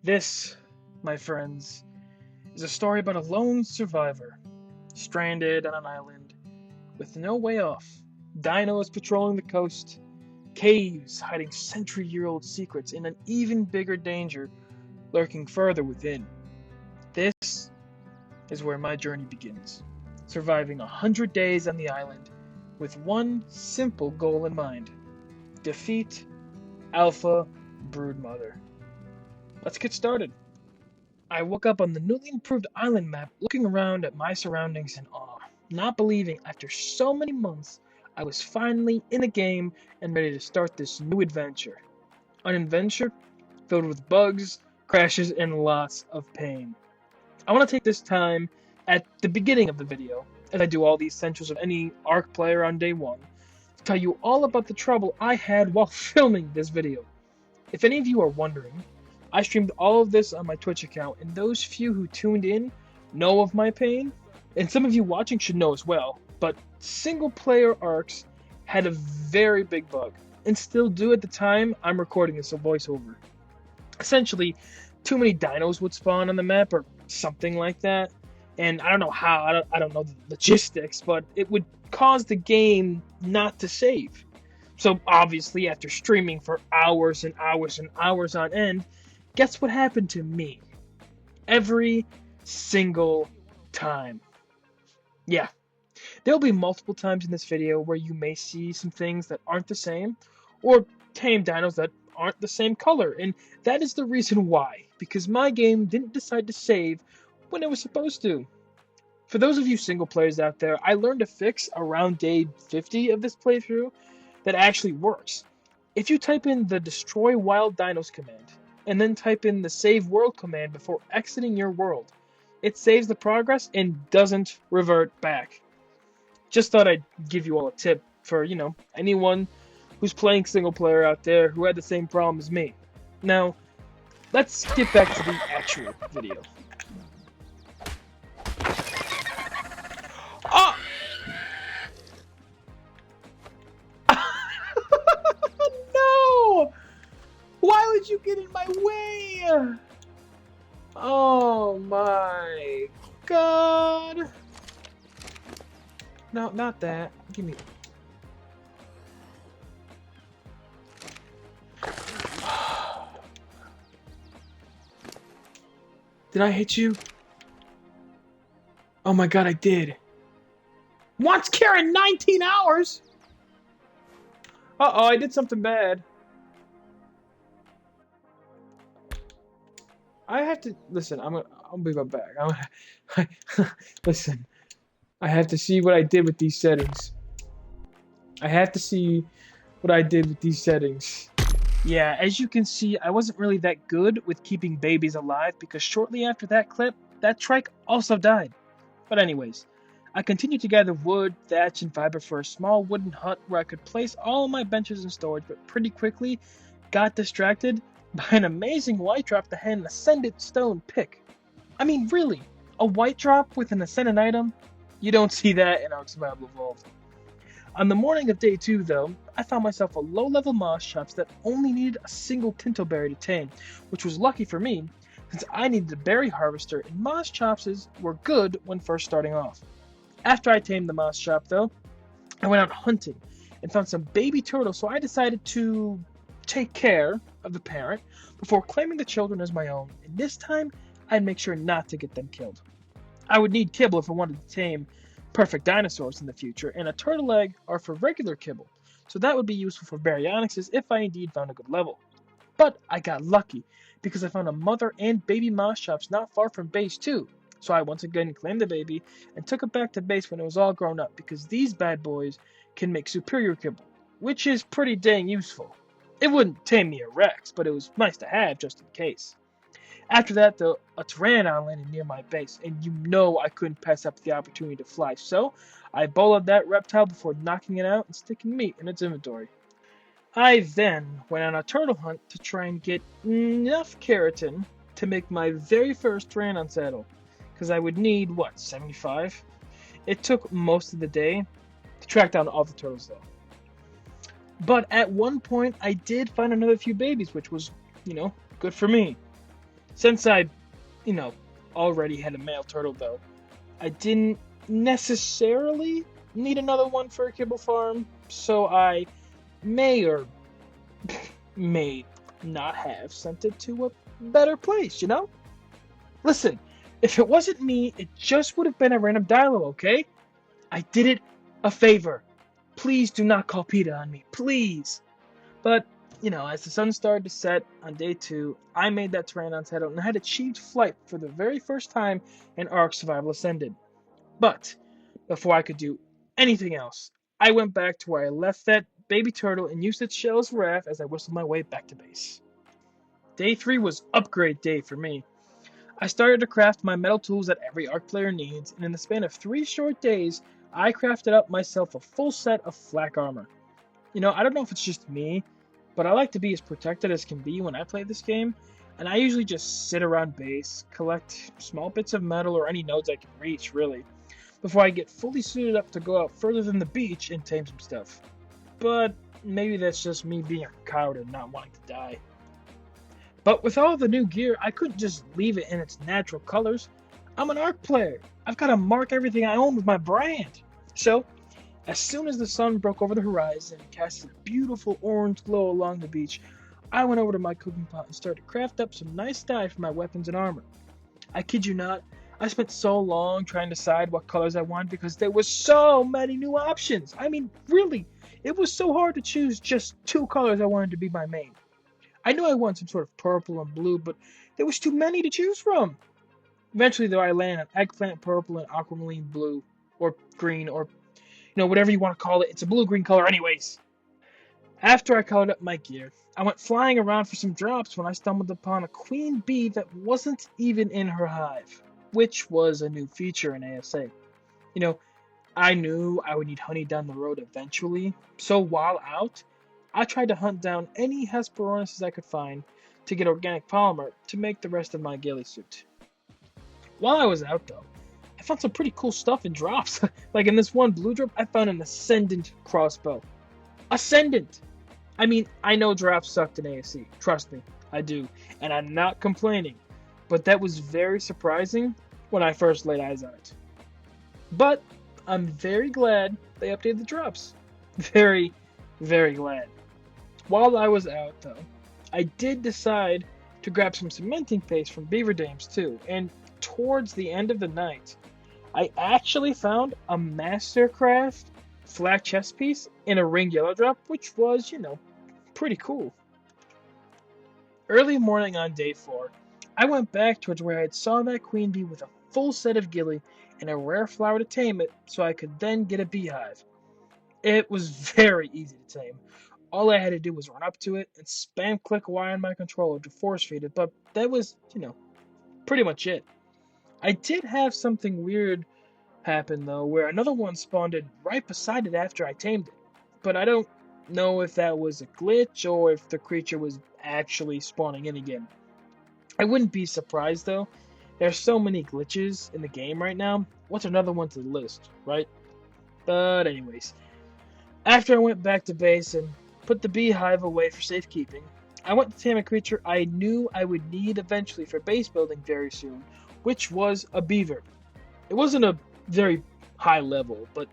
This, my friends, is a story about a lone survivor, stranded on an island with no way off. Dinos patrolling the coast, caves hiding century-year-old secrets, and an even bigger danger lurking further within. This is where my journey begins, surviving 100 days on the island with one simple goal in mind: defeat Alpha Broodmother. Let's get started. I woke up on the newly improved island map, looking around at my surroundings in awe, not believing after so many months I was finally in a game and ready to start this new adventure. An adventure filled with bugs, crashes, and lots of pain. I want to take this time at the beginning of the video, as I do all the essentials of any ARK player on day one, to tell you all about the trouble I had while filming this video. If any of you are wondering, I streamed all of this on my Twitch account, and those few who tuned in know of my pain, and some of you watching should know as well, but single-player ARKs had a very big bug, and still do at the time I'm recording this voiceover. Essentially, too many dinos would spawn on the map, or something like that, and I don't know how, I don't know the logistics, but it would cause the game not to save. So obviously, after streaming for hours and hours and hours on end, guess what happened to me? Every single time. Yeah, there'll be multiple times in this video where you may see some things that aren't the same, or tame dinos that aren't the same color, and that is the reason why, because my game didn't decide to save when it was supposed to. For those of you single players out there, I learned a fix around day 50 of this playthrough that actually works. If you type in the Destroy Wild Dinos command, and then type in the Save World command before exiting your world, it saves the progress and doesn't revert back. Just thought I'd give you all a tip for, anyone who's playing single player out there who had the same problem as me. Now, let's get back to the actual video. Oh! No! Why would you get in my way? Oh my god. No, not that. Give me. Did I hit you? Oh my god, I did. Once carrying 19 hours? Uh-oh, I did something bad. I have to listen. I'll be right back. Listen. I have to see what I did with these settings. Yeah, as you can see, I wasn't really that good with keeping babies alive because shortly after that clip, that trike also died. But anyways, I continued to gather wood, thatch, and fiber for a small wooden hut where I could place all my benches in storage, but pretty quickly got distracted by an amazing white drop that had an ascended stone pick. I mean, really, a white drop with an ascended item? You don't see that in ARK Survival Evolved. On the morning of day 2, though, I found myself a low-level moss chops that only needed a single tintoberry to tame, which was lucky for me, since I needed a berry harvester and moss chops were good when first starting off. After I tamed the moss chop, though, I went out hunting and found some baby turtles, so I decided to take care of the parent before claiming the children as my own, and this time I'd make sure not to get them killed. I would need kibble if I wanted to tame perfect dinosaurs in the future, and a turtle egg are for regular kibble, so that would be useful for baryonyxes if I indeed found a good level. But I got lucky, because I found a mother and baby moss chops not far from base 2, so I once again claimed the baby and took it back to base when it was all grown up, because these bad boys can make superior kibble, which is pretty dang useful. It wouldn't tame me a Rex, but it was nice to have just in case. After that, though, a Pteranodon landed near my base, and you know I couldn't pass up the opportunity to fly, so I boloed that reptile before knocking it out and sticking meat in its inventory. I then went on a turtle hunt to try and get enough keratin to make my very first Pteranodon saddle, because I would need, 75? It took most of the day to track down all the turtles, though. But at one point, I did find another few babies, which was, good for me. Since I, you know, already had a male turtle though, I didn't necessarily need another one for a kibble farm, so I may or may not have sent it to a better place, you know? Listen, if it wasn't me, it just would have been a random Dilo, okay? I did it a favor. Please do not call PETA on me, please. But, as the sun started to set on day 2, I made that Pteranodon's head out and had achieved flight for the very first time in ARK Survival Ascended. But, before I could do anything else, I went back to where I left that baby turtle and used its shell as a raft as I whistled my way back to base. Day 3 was upgrade day for me. I started to craft my metal tools that every ARK player needs, and in the span of 3 short days, I crafted up myself a full set of flak armor. I don't know if it's just me, but I like to be as protected as can be when I play this game, and I usually just sit around base, collect small bits of metal or any nodes I can reach, really, before I get fully suited up to go out further than the beach and tame some stuff. But maybe that's just me being a coward and not wanting to die. But with all the new gear, I couldn't just leave it in its natural colors. I'm an ARK player. I've got to mark everything I own with my brand. So, as soon as the sun broke over the horizon and casted a beautiful orange glow along the beach, I went over to my cooking pot and started to craft up some nice dye for my weapons and armor. I kid you not, I spent so long trying to decide what colors I wanted because there were so many new options. I mean, really, it was so hard to choose just 2 colors I wanted to be my main. I knew I wanted some sort of purple and blue, but there was too many to choose from. Eventually, though, I landed on eggplant purple and aquamarine blue, or green, or whatever you want to call it. It's a blue-green color anyways. After I colored up my gear, I went flying around for some drops when I stumbled upon a queen bee that wasn't even in her hive, which was a new feature in ASA. I knew I would need honey down the road eventually, so while out, I tried to hunt down any Hesperornis I could find to get organic polymer to make the rest of my ghillie suit. While I was out though, I found some pretty cool stuff in drops. Like in this one blue drop, I found an Ascendant crossbow. Ascendant! I mean, I know drops sucked in ASC. Trust me, I do. And I'm not complaining. But that was very surprising when I first laid eyes on it. But I'm very glad they updated the drops. Very, very glad. While I was out, though, I did decide to grab some cementing paste from Beaver Dames too, and towards the end of the night, I actually found a Mastercraft flat chest piece in a ring yellow drop, which was, pretty cool. Early morning on day 4, I went back towards where I had saw that queen bee with a full set of ghillie and a rare flower to tame it so I could then get a beehive. It was very easy to tame. All I had to do was run up to it and spam click Y on my controller to force feed it, but that was, pretty much it. I did have something weird happen though, where another one spawned in right beside it after I tamed it. But I don't know if that was a glitch or if the creature was actually spawning in again. I wouldn't be surprised though. There's so many glitches in the game right now. What's another one to the list, right? But anyways, after I went back to base and put the beehive away for safekeeping, I went to tame a creature I knew I would need eventually for base building very soon, which was a beaver. It wasn't a very high level, but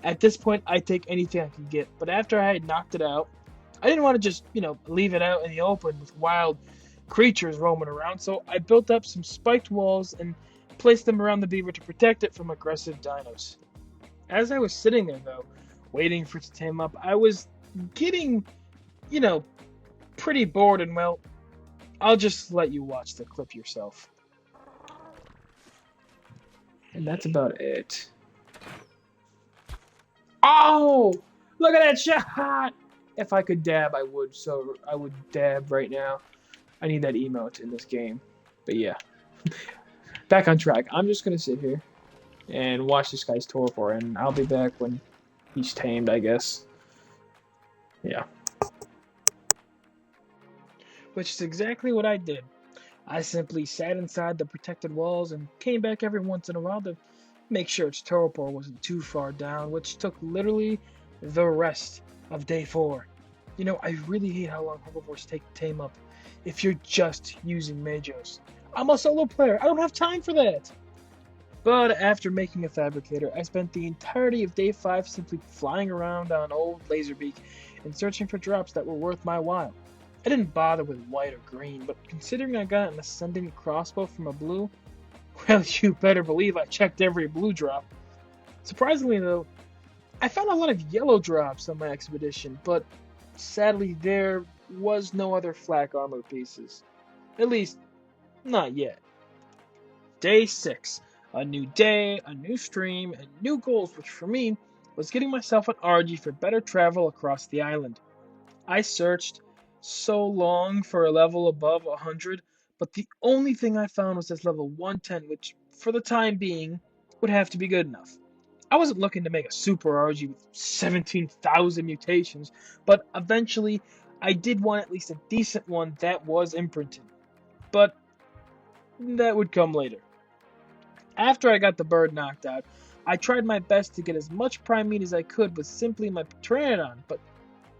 at this point I take anything I can get. But after I had knocked it out, I didn't want to just, leave it out in the open with wild creatures roaming around, so I built up some spiked walls and placed them around the beaver to protect it from aggressive dinos. As I was sitting there though, waiting for it to tame up, I was getting, pretty bored, and well, I'll just let you watch the clip yourself. And that's about it. Oh! Look at that shot! If I could dab, I would. So I would dab right now. I need that emote in this game. But yeah. Back on track. I'm just going to sit here and watch this guy's torpor, and I'll be back when he's tamed, I guess. Yeah. Which is exactly what I did. I simply sat inside the protected walls and came back every once in a while to make sure its torpor wasn't too far down, which took literally the rest of day 4. I really hate how long herbivores take to tame up if you're just using Majos. I'm a solo player. I don't have time for that. But after making a fabricator, I spent the entirety of day 5 simply flying around on old Laserbeak and searching for drops that were worth my while. I didn't bother with white or green, but considering I got an ascending crossbow from a blue, well, you better believe I checked every blue drop. Surprisingly, though, I found a lot of yellow drops on my expedition, but sadly, there was no other flak armor pieces. At least, not yet. Day 6. A new day, a new stream, and new goals, which for me was getting myself an RG for better travel across the island. I searched so long for a level above 100, but the only thing I found was this level 110, which, for the time being, would have to be good enough. I wasn't looking to make a super RG with 17,000 mutations, but eventually I did want at least a decent one that was imprinted. But that would come later. After I got the bird knocked out, I tried my best to get as much prime meat as I could with simply my Pteranodon, but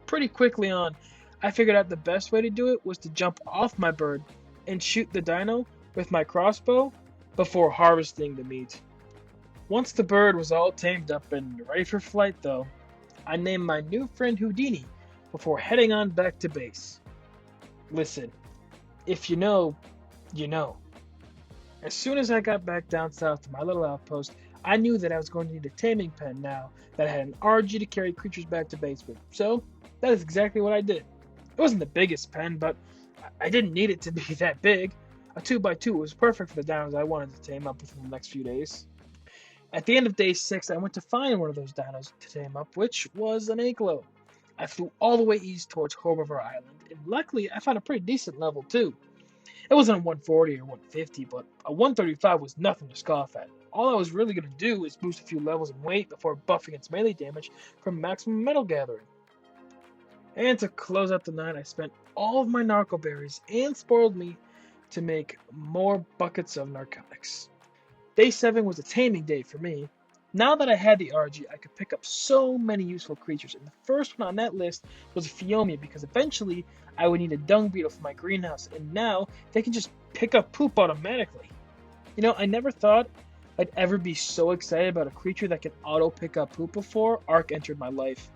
pretty quickly on, I figured out the best way to do it was to jump off my bird and shoot the dino with my crossbow before harvesting the meat. Once the bird was all tamed up and ready for flight, though, I named my new friend Houdini before heading on back to base. Listen, if you know, you know. As soon as I got back down south to my little outpost, I knew that I was going to need a taming pen now that had an RG to carry creatures back to base with. So, that is exactly what I did. It wasn't the biggest pen, but I didn't need it to be that big. A 2x2 was perfect for the dinos I wanted to tame up within the next few days. At the end of day 6, I went to find one of those dinos to tame up, which was an Anklo. I flew all the way east towards Hobover Island, and luckily I found a pretty decent level too. It wasn't a 140 or 150, but a 135 was nothing to scoff at. All I was really going to do was boost a few levels in weight before buffing its melee damage from maximum metal gathering. And to close out the night, I spent all of my narco berries and spoiled meat to make more buckets of narcotics. Day 7 was a taming day for me. Now that I had the RG, I could pick up so many useful creatures, and the first one on that list was a Phiomia because eventually I would need a dung beetle for my greenhouse, and now they can just pick up poop automatically. You know, I never thought I'd ever be so excited about a creature that can auto pick up poop before ARK entered my life.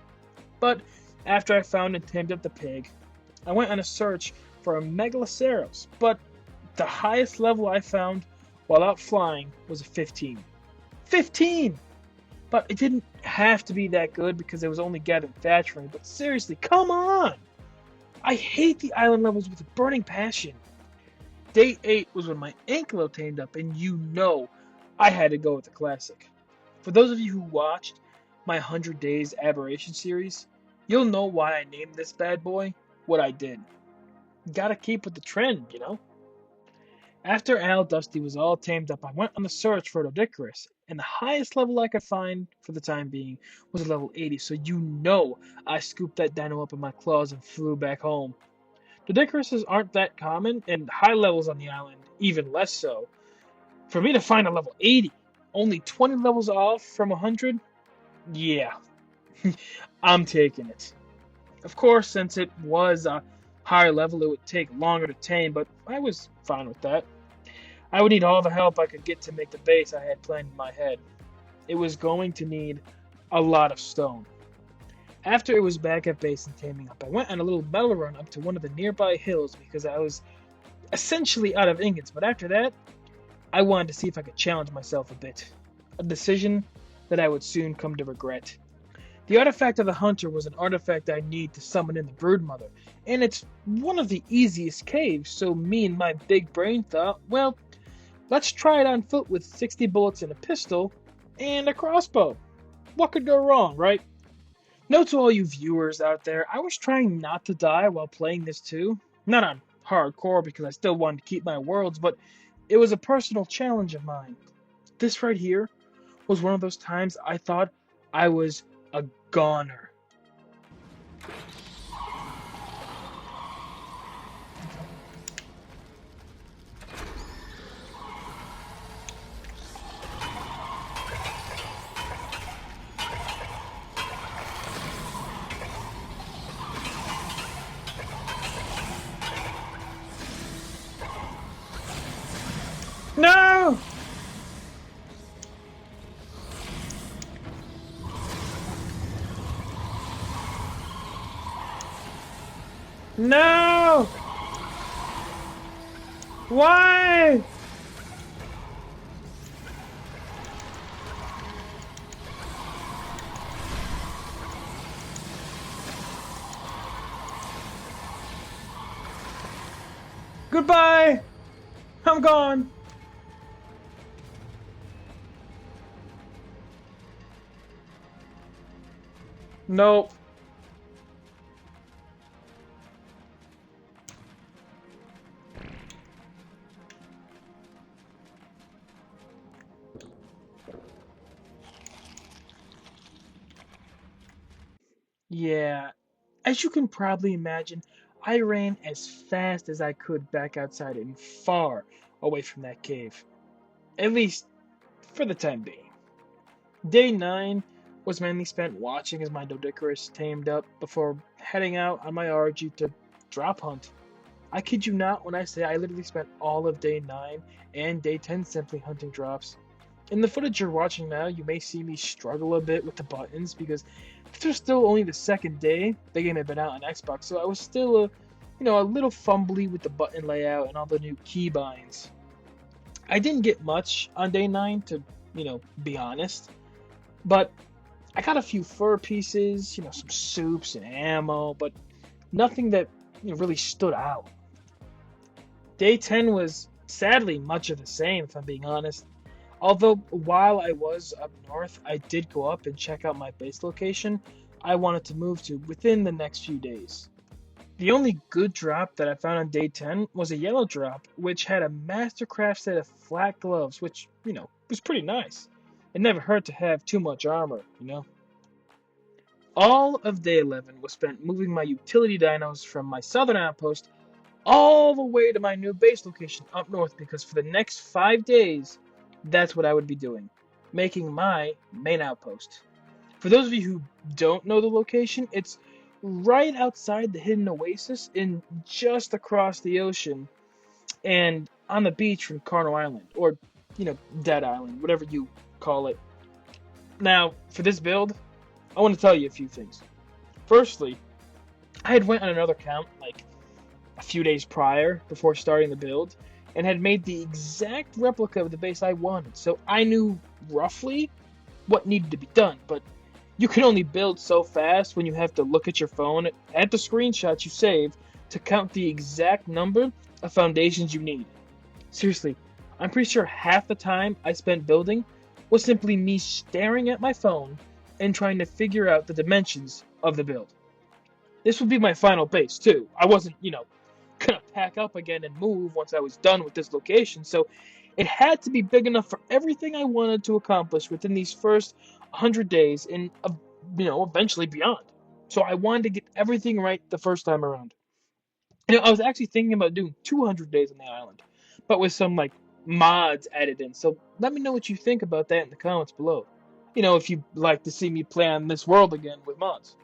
But after I found and tamed up the pig, I went on a search for a Megaloceros, but the highest level I found while out flying was a 15. 15! But it didn't have to be that good because it was only gathered thatch for me, but seriously, come on! I hate the island levels with a burning passion. Day 8 was when my Anklo tamed up, and you know I had to go with the classic. For those of you who watched my 100 Days Aberration series, you'll know why I named this bad boy what I did. Gotta keep with the trend, you know? After Al Dusty was all tamed up, I went on the search for Dodicarus, and the highest level I could find for the time being was a level 80, so you know I scooped that dino up in my claws and flew back home. Dodicaruses aren't that common, and high levels on the island even less so. For me to find a level 80, only 20 levels off from 100? Yeah, I'm taking it. Of course, since it was a higher level, it would take longer to tame, but I was fine with that. I would need all the help I could get to make the base I had planned in my head. It was going to need a lot of stone. After it was back at base and taming up, I went on a little metal run up to one of the nearby hills because I was essentially out of ingots, but after that, I wanted to see if I could challenge myself a bit. A decision that I would soon come to regret. The artifact of the hunter was an artifact I need to summon in the Broodmother, and it's one of the easiest caves, so me and my big brain thought, well, let's try it on foot with 60 bullets and a pistol and a crossbow. What could go wrong, right? Note to all you viewers out there, I was trying not to die while playing this too. Not on hardcore because I still wanted to keep my worlds, but it was a personal challenge of mine. This right here was one of those times I thought I was a goner. No! No! Why? Goodbye! I'm gone! Nope. Yeah, as you can probably imagine, I ran as fast as I could back outside and far away from that cave. At least for the time being. Day 9 was mainly spent watching as my Doedicurus tamed up before heading out on my RG to drop hunt. I kid you not when I say I literally spent all of day 9 and day 10 simply hunting drops. In the footage you're watching now, you may see me struggle a bit with the buttons because this was still only the second day the game had been out on Xbox, so I was still a little fumbly with the button layout and all the new keybinds. I didn't get much on day 9 to, be honest, but I got a few fur pieces, some soups and ammo, but nothing that really stood out. Day 10 was sadly much of the same, if I'm being honest. Although, while I was up north, I did go up and check out my base location I wanted to move to within the next few days. The only good drop that I found on day 10 was a yellow drop, which had a Mastercraft set of flat gloves, which, was pretty nice. It never hurt to have too much armor. All of day 11 was spent moving my utility dinos from my southern outpost all the way to my new base location up north because for the next 5 days, that's what I would be doing, making my main outpost. For those of you who don't know the location, it's right outside the hidden oasis and just across the ocean and on the beach from Carno Island, or, Dead Island, whatever you call it. Now, for this build, I want to tell you a few things. Firstly, I had went on another count, like, a few days prior, before starting the build, and had made the exact replica of the base I wanted, so I knew roughly what needed to be done, but you can only build so fast when you have to look at your phone at the screenshots you save to count the exact number of foundations you need. Seriously, I'm pretty sure half the time I spent building was simply me staring at my phone and trying to figure out the dimensions of the build. This would be my final base, too. I wasn't, gonna pack up again and move once I was done with this location, so it had to be big enough for everything I wanted to accomplish within these first 100 days and, eventually beyond. So I wanted to get everything right the first time around. I was actually thinking about doing 200 days on the island, but with some, mods added in. So let me know what you think about that in the comments below. If you'd like to see me play on this world again with mods.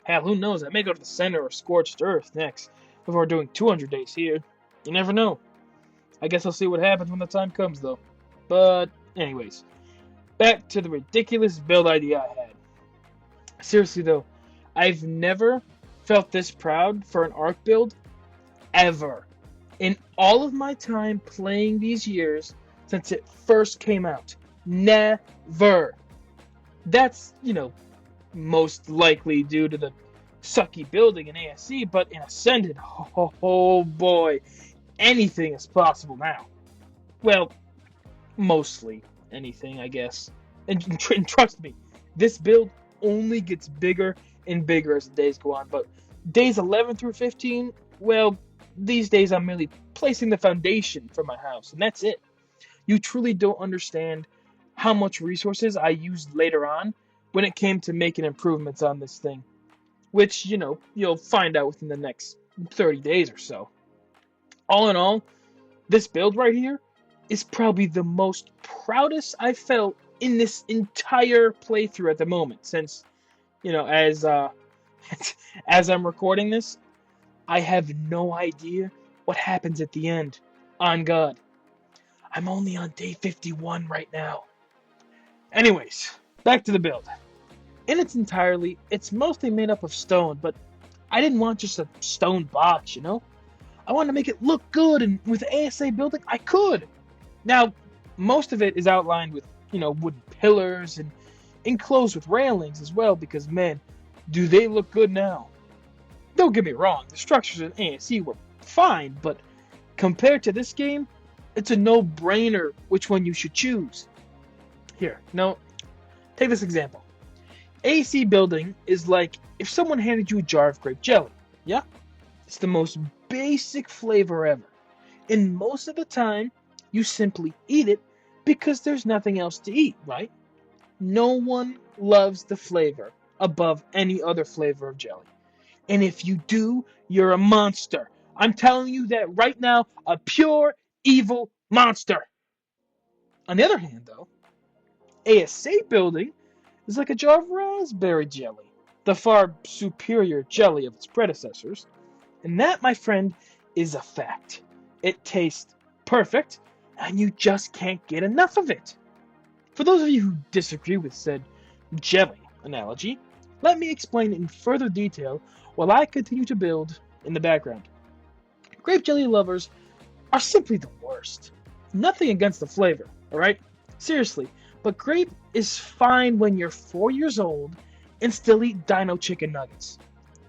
Hell, who knows? I may go to the center or Scorched Earth next before doing 200 days here. You never know. I guess I'll see what happens when the time comes, though. But, anyways, back to the ridiculous build idea I had. Seriously, though, I've never felt this proud for an ARK build, ever. In all of my time playing these years since it first came out. Never. That's, most likely due to the sucky building in ASC, but in Ascended, oh boy, anything is possible now. Well, mostly anything, I guess. And trust me, this build only gets bigger and bigger as the days go on, but days 11 through 15, well, these days I'm merely placing the foundation for my house, and that's it. You truly don't understand how much resources I used later on when it came to making improvements on this thing, which, you'll find out within the next 30 days or so. All in all, this build right here is probably the most proudest I felt in this entire playthrough at the moment, since, as as I'm recording this, I have no idea what happens at the end. On God. I'm only on day 51 right now. Anyways, back to the build. In its entirety, it's mostly made up of stone, but I didn't want just a stone box, you know? I wanted to make it look good, and with ASA building, I could. Now, most of it is outlined with, wooden pillars and enclosed with railings as well, because man, do they look good now. Don't get me wrong, the structures in ASE were fine, but compared to this game, it's a no-brainer which one you should choose. Here, now, take this example. AC building is like if someone handed you a jar of grape jelly. Yeah? It's the most basic flavor ever. And most of the time, you simply eat it because there's nothing else to eat, right? No one loves the flavor above any other flavor of jelly. And if you do, you're a monster. I'm telling you that right now, a pure evil monster. On the other hand, though, ASA building is like a jar of raspberry jelly, the far superior jelly of its predecessors. And that, my friend, is a fact. It tastes perfect, and you just can't get enough of it. For those of you who disagree with said jelly analogy, let me explain in further detail while I continue to build in the background. Grape jelly lovers are simply the worst. Nothing against the flavor, alright? Seriously, but grape is fine when you're 4 years old and still eat dino chicken nuggets.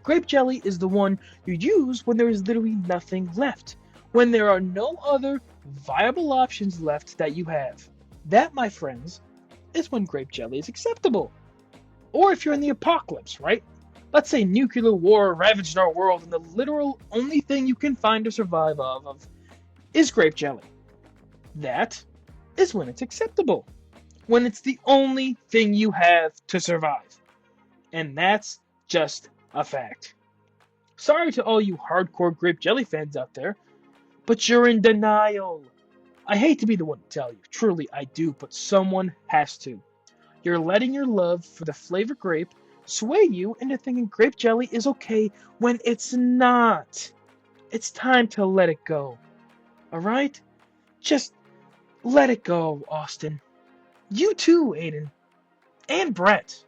Grape jelly is the one you use when there is literally nothing left, when there are no other viable options left that you have. That, my friends, is when grape jelly is acceptable. Or if you're in the apocalypse, right? Let's say nuclear war ravaged our world and the literal only thing you can find to survive of is grape jelly. That is when it's acceptable. When it's the only thing you have to survive. And that's just a fact. Sorry to all you hardcore grape jelly fans out there, but you're in denial. I hate to be the one to tell you, truly I do, but someone has to. You're letting your love for the flavor grape sway you into thinking grape jelly is okay when it's not. It's time to let it go. Alright? Just let it go, Austin. You too, Aiden. And Brett.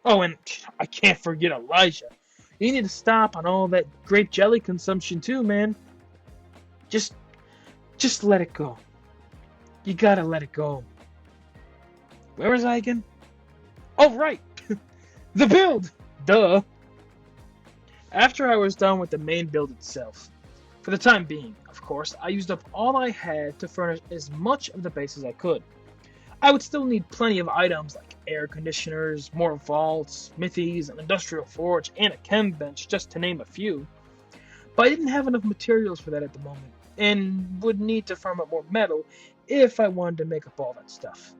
Oh, and I can't forget Elijah. You need to stop on all that grape jelly consumption too, man. Just let it go. You gotta let it go. Where was I again? Oh, right! The build! Duh! After I was done with the main build itself, for the time being, of course, I used up all I had to furnish as much of the base as I could. I would still need plenty of items like air conditioners, more vaults, smithies, an industrial forge, and a chem bench, just to name a few. But I didn't have enough materials for that at the moment, and would need to farm up more metal if I wanted to make up all that stuff.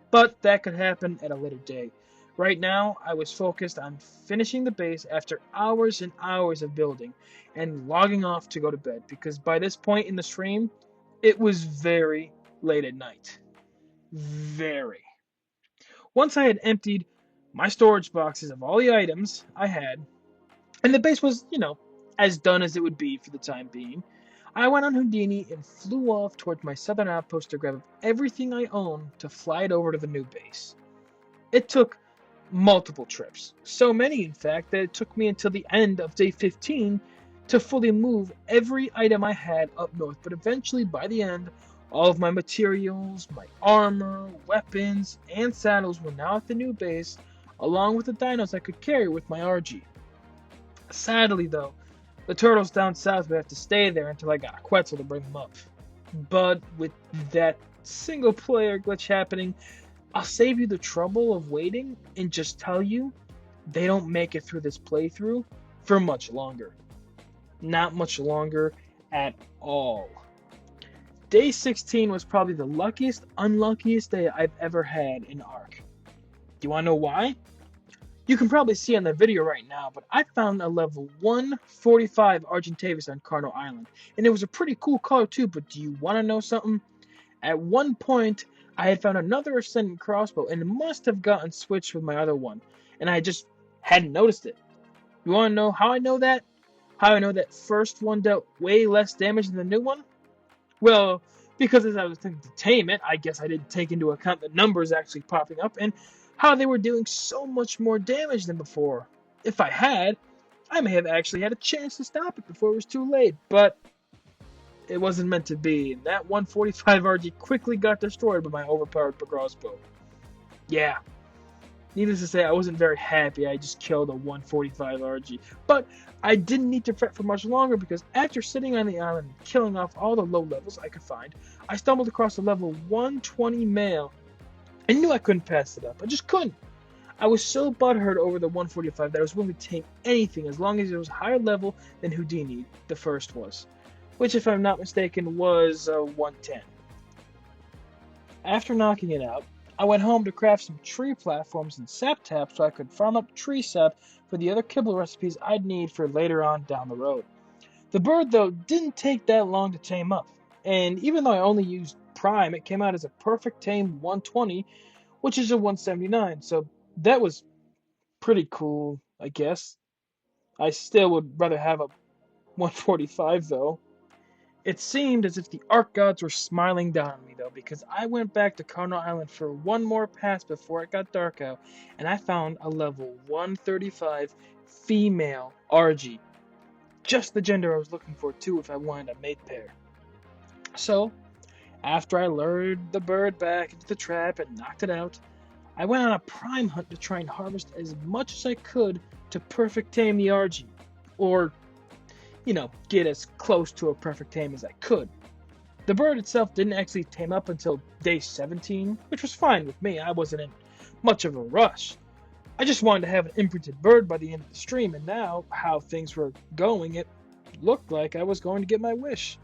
But that could happen at a later day. Right now, I was focused on finishing the base after hours and hours of building, and logging off to go to bed, because by this point in the stream, it was very late at night. Very. Once I had emptied my storage boxes of all the items I had, and the base was, as done as it would be for the time being, I went on Houdini and flew off towards my southern outpost to grab everything I own to fly it over to the new base. It took multiple trips, so many in fact that it took me until the end of day 15 to fully move every item I had up north, but eventually by the end, all of my materials, my armor, weapons, and saddles were now at the new base, along with the dinos I could carry with my RG. Sadly though, the turtles down south would have to stay there until I got a Quetzal to bring them up. But with that single player glitch happening, I'll save you the trouble of waiting and just tell you they don't make it through this playthrough for much longer. Not much longer at all. Day 16 was probably the unluckiest day I've ever had in ARK. Do you want to know why? You can probably see on the video right now, but I found a level 145 Argentavis on Carno Island. And it was a pretty cool color too, but do you want to know something? At one point, I had found another Ascendant crossbow, and it must have gotten switched with my other one, and I just hadn't noticed it. You want to know how I know that? How I know that first one dealt way less damage than the new one? Well, Because as I was thinking to tame it, I guess I didn't take into account the numbers actually popping up and how they were doing so much more damage than before. If I had, I may have actually had a chance to stop it before it was too late, but it wasn't meant to be, and that 145 RG quickly got destroyed by my overpowered crossbow. Yeah, needless to say, I wasn't very happy I just killed a 145 RG, but I didn't need to fret for much longer because after sitting on the island and killing off all the low levels I could find, I stumbled across a level 120 male. I knew I couldn't pass it up, I just couldn't. I was so butthurt over the 145 that I was willing to tame anything as long as it was higher level than Houdini, the first was, which if I'm not mistaken was 110. After knocking it out, I went home to craft some tree platforms and sap taps so I could farm up tree sap for the other kibble recipes I'd need for later on down the road. The bird, though, didn't take that long to tame up, and even though I only used Prime, it came out as a perfect tame 120, which is a 179, so that was pretty cool, I guess. I still would rather have a 145, though. It seemed as if the ARK gods were smiling down on me, though, because I went back to Cardinal Island for one more pass before it got dark out, and I found a level 135 female RG. Just the gender I was looking for, too, if I wanted a mate pair. So, after I lured the bird back into the trap and knocked it out, I went on a prime hunt to try and harvest as much as I could to perfect tame the RG. Or get as close to a perfect tame as I could. The bird itself didn't actually tame up until day 17, which was fine with me. I wasn't in much of a rush. I just wanted to have an imprinted bird by the end of the stream, and now, how things were going, it looked like I was going to get my wish.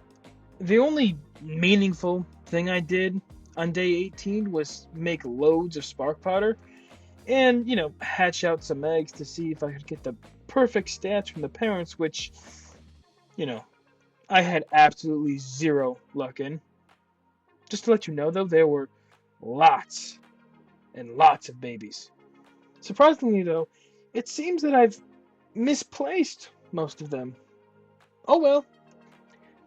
The only meaningful thing I did on day 18 was make loads of spark powder and, hatch out some eggs to see if I could get the perfect stats from the parents, which I had absolutely zero luck in. Just to let you know, though, there were lots and lots of babies. Surprisingly, though, it seems that I've misplaced most of them. Oh well.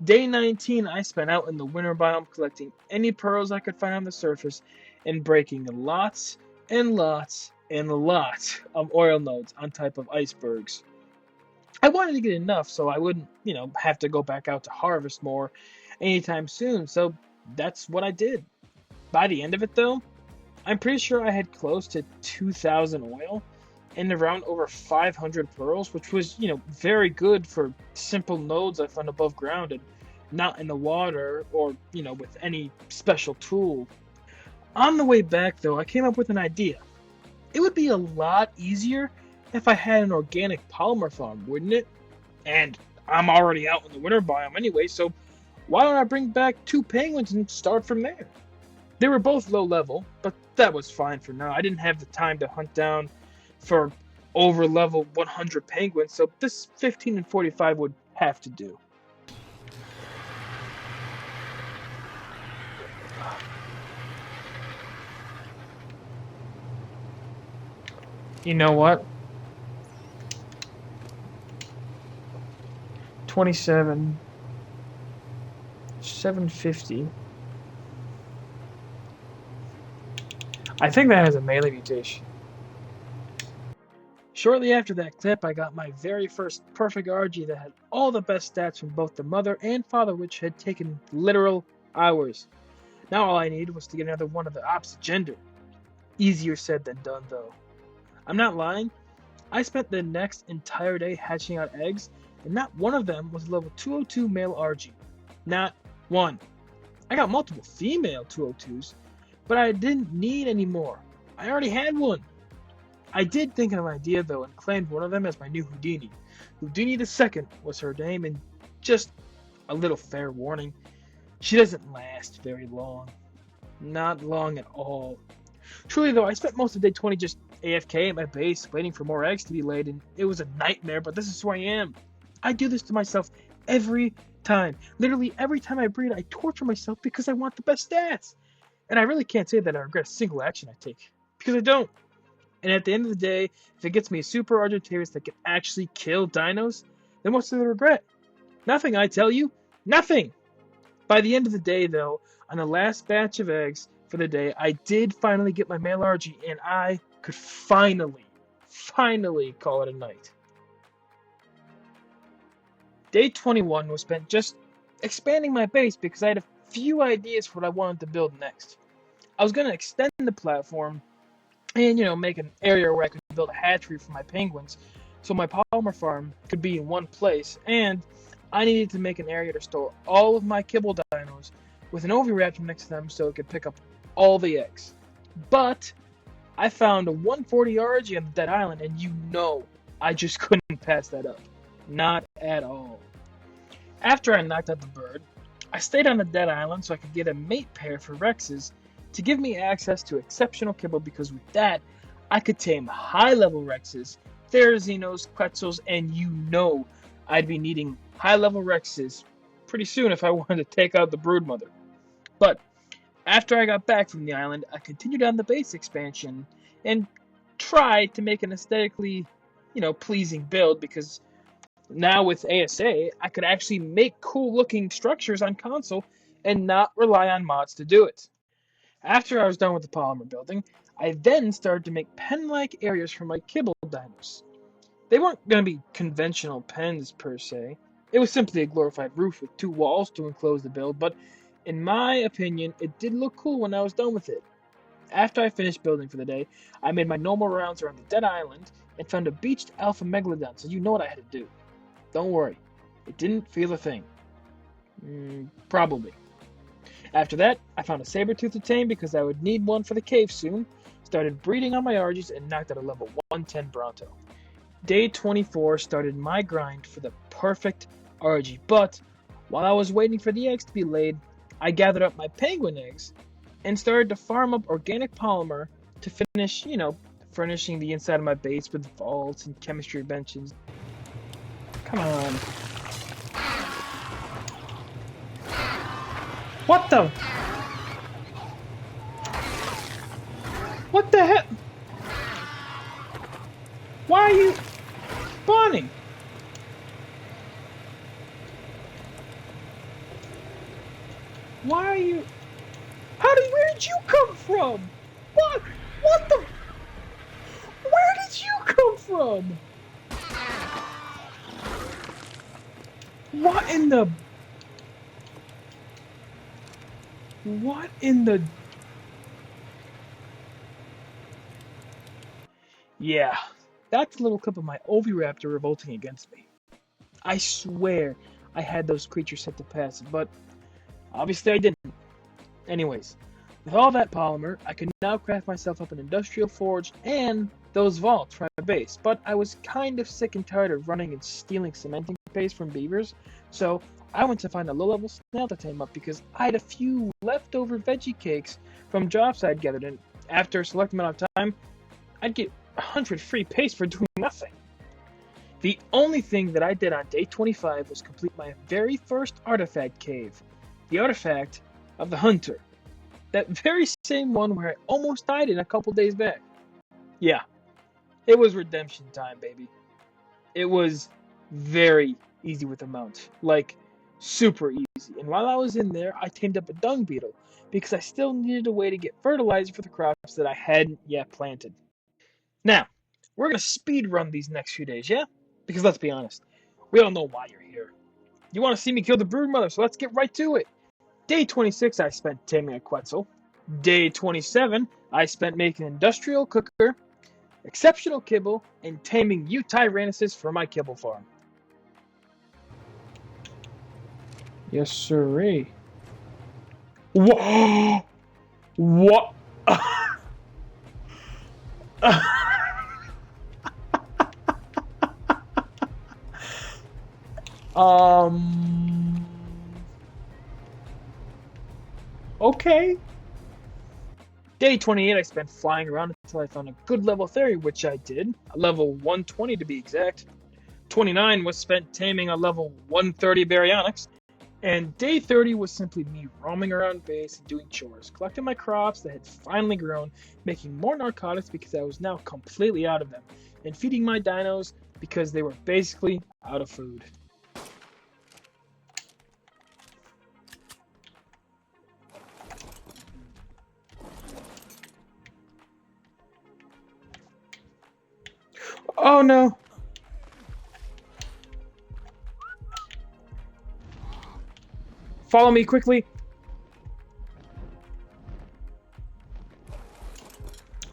Day 19 I spent out in the winter biome collecting any pearls I could find on the surface and breaking lots and lots and lots of oil nodes on top of icebergs. I wanted to get enough so I wouldn't, have to go back out to harvest more anytime soon, so that's what I did. By the end of it, though, I'm pretty sure I had close to 2,000 oil and around over 500 pearls, which was, very good for simple nodes I found above ground and not in the water or, with any special tool. On the way back, though, I came up with an idea. It would be a lot easier if I had an organic polymer farm, wouldn't it? And I'm already out in the winter biome anyway, so why don't I bring back 2 penguins and start from there? They were both low level, but that was fine for now. I didn't have the time to hunt down for over level 100 penguins, so this 15 and 45 would have to do. You know what? 27, 750. I think that has a melee mutation. Shortly after that clip, I got my very first perfect RG that had all the best stats from both the mother and father, which had taken literal hours. Now all I needed was to get another one of the opposite gender. Easier said than done, though. I'm not lying. I spent the next entire day hatching out eggs, and not one of them was level 202 male RG. Not one. I got multiple female 202s, but I didn't need any more. I already had one. I did think of an idea, though, and claimed one of them as my new Houdini. Houdini II was her name, and just a little fair warning, she doesn't last very long. Not long at all. Truly, though, I spent most of day 20 just AFK at my base, waiting for more eggs to be laid, and it was a nightmare, but this is who I am. I do this to myself every time. Literally, every time I breed, I torture myself because I want the best stats. And I really can't say that I regret a single action I take, because I don't. And at the end of the day, if it gets me a super Argentavis that can actually kill dinos, then what's the regret? Nothing, I tell you. Nothing! By the end of the day, though, on the last batch of eggs for the day, I did finally get my male RG, and I could finally call it a night. Day 21 was spent just expanding my base because I had a few ideas for what I wanted to build next. I was going to extend the platform and, make an area where I could build a hatchery for my penguins so my polymer farm could be in one place, and I needed to make an area to store all of my kibble dinos with an oviraptor next to them so it could pick up all the eggs. But I found a 140 RG on the dead island, and I just couldn't pass that up. Not at all. After I knocked out the bird, I stayed on the dead island so I could get a mate pair for Rexes to give me access to exceptional kibble, because with that, I could tame high-level Rexes, Therazinos, Quetzals, and I'd be needing high-level Rexes pretty soon if I wanted to take out the broodmother. But after I got back from the island, I continued on the base expansion and tried to make an aesthetically, pleasing build, because now with ASA, I could actually make cool-looking structures on console and not rely on mods to do it. After I was done with the polymer building, I then started to make pen-like areas for my kibble dinos. They weren't going to be conventional pens per se. It was simply a glorified roof with 2 walls to enclose the build, but in my opinion, it did look cool when I was done with it. After I finished building for the day, I made my normal rounds around the dead island and found a beached alpha megalodon, so you know what I had to do. Don't worry, it didn't feel a thing. Probably. After that, I found a saber-tooth to tame because I would need one for the cave soon, started breeding on my RGs, and knocked out a level 110 Bronto. Day 24 started my grind for the perfect RG, but while I was waiting for the eggs to be laid, I gathered up my penguin eggs and started to farm up organic polymer to finish, furnishing the inside of my base with vaults and chemistry benches. Come on. What the? What the heck? Why are you spawning? Why are you? Where did you come from? What? What the? Where did you come from? What in the? What in the? Yeah, that's a little clip of my oviraptor revolting against me. I swear I had those creatures set to passive, but obviously I didn't. Anyways, with all that polymer, I could now craft myself up an industrial forge and those vaults for my base, but I was kind of sick and tired of running and stealing cementing paste from beavers, so I went to find a low-level snail to tame up because I had a few leftover veggie cakes from jobs I'd gathered, and after a select amount of time, I'd get 100 free paste for doing nothing. The only thing that I did on day 25 was complete my very first artifact cave, the artifact of the hunter. That very same one where I almost died in a couple days back. Yeah, it was redemption time, baby. It was very easy with the mount, like super easy. And while I was in there, I tamed up a dung beetle because I still needed a way to get fertilizer for the crops that I hadn't yet planted. Now, we're going to speed run these next few days, yeah? Because let's be honest, we all know why you're here. You want to see me kill the broodmother, so let's get right to it. Day 26, I spent taming a Quetzal. Day 27, I spent making an industrial cooker, exceptional kibble, and taming Tyrannosus for my kibble farm. Yes, sirree. Whoa! What? Okay. Day 28, I spent flying around until I found a good level theory, which I did. A level 120 to be exact. 29 was spent taming a level 130 baryonyx. And day 30 was simply me roaming around base and doing chores, collecting my crops that had finally grown, making more narcotics because I was now completely out of them, and feeding my dinos because they were basically out of food. Oh no! Follow me quickly!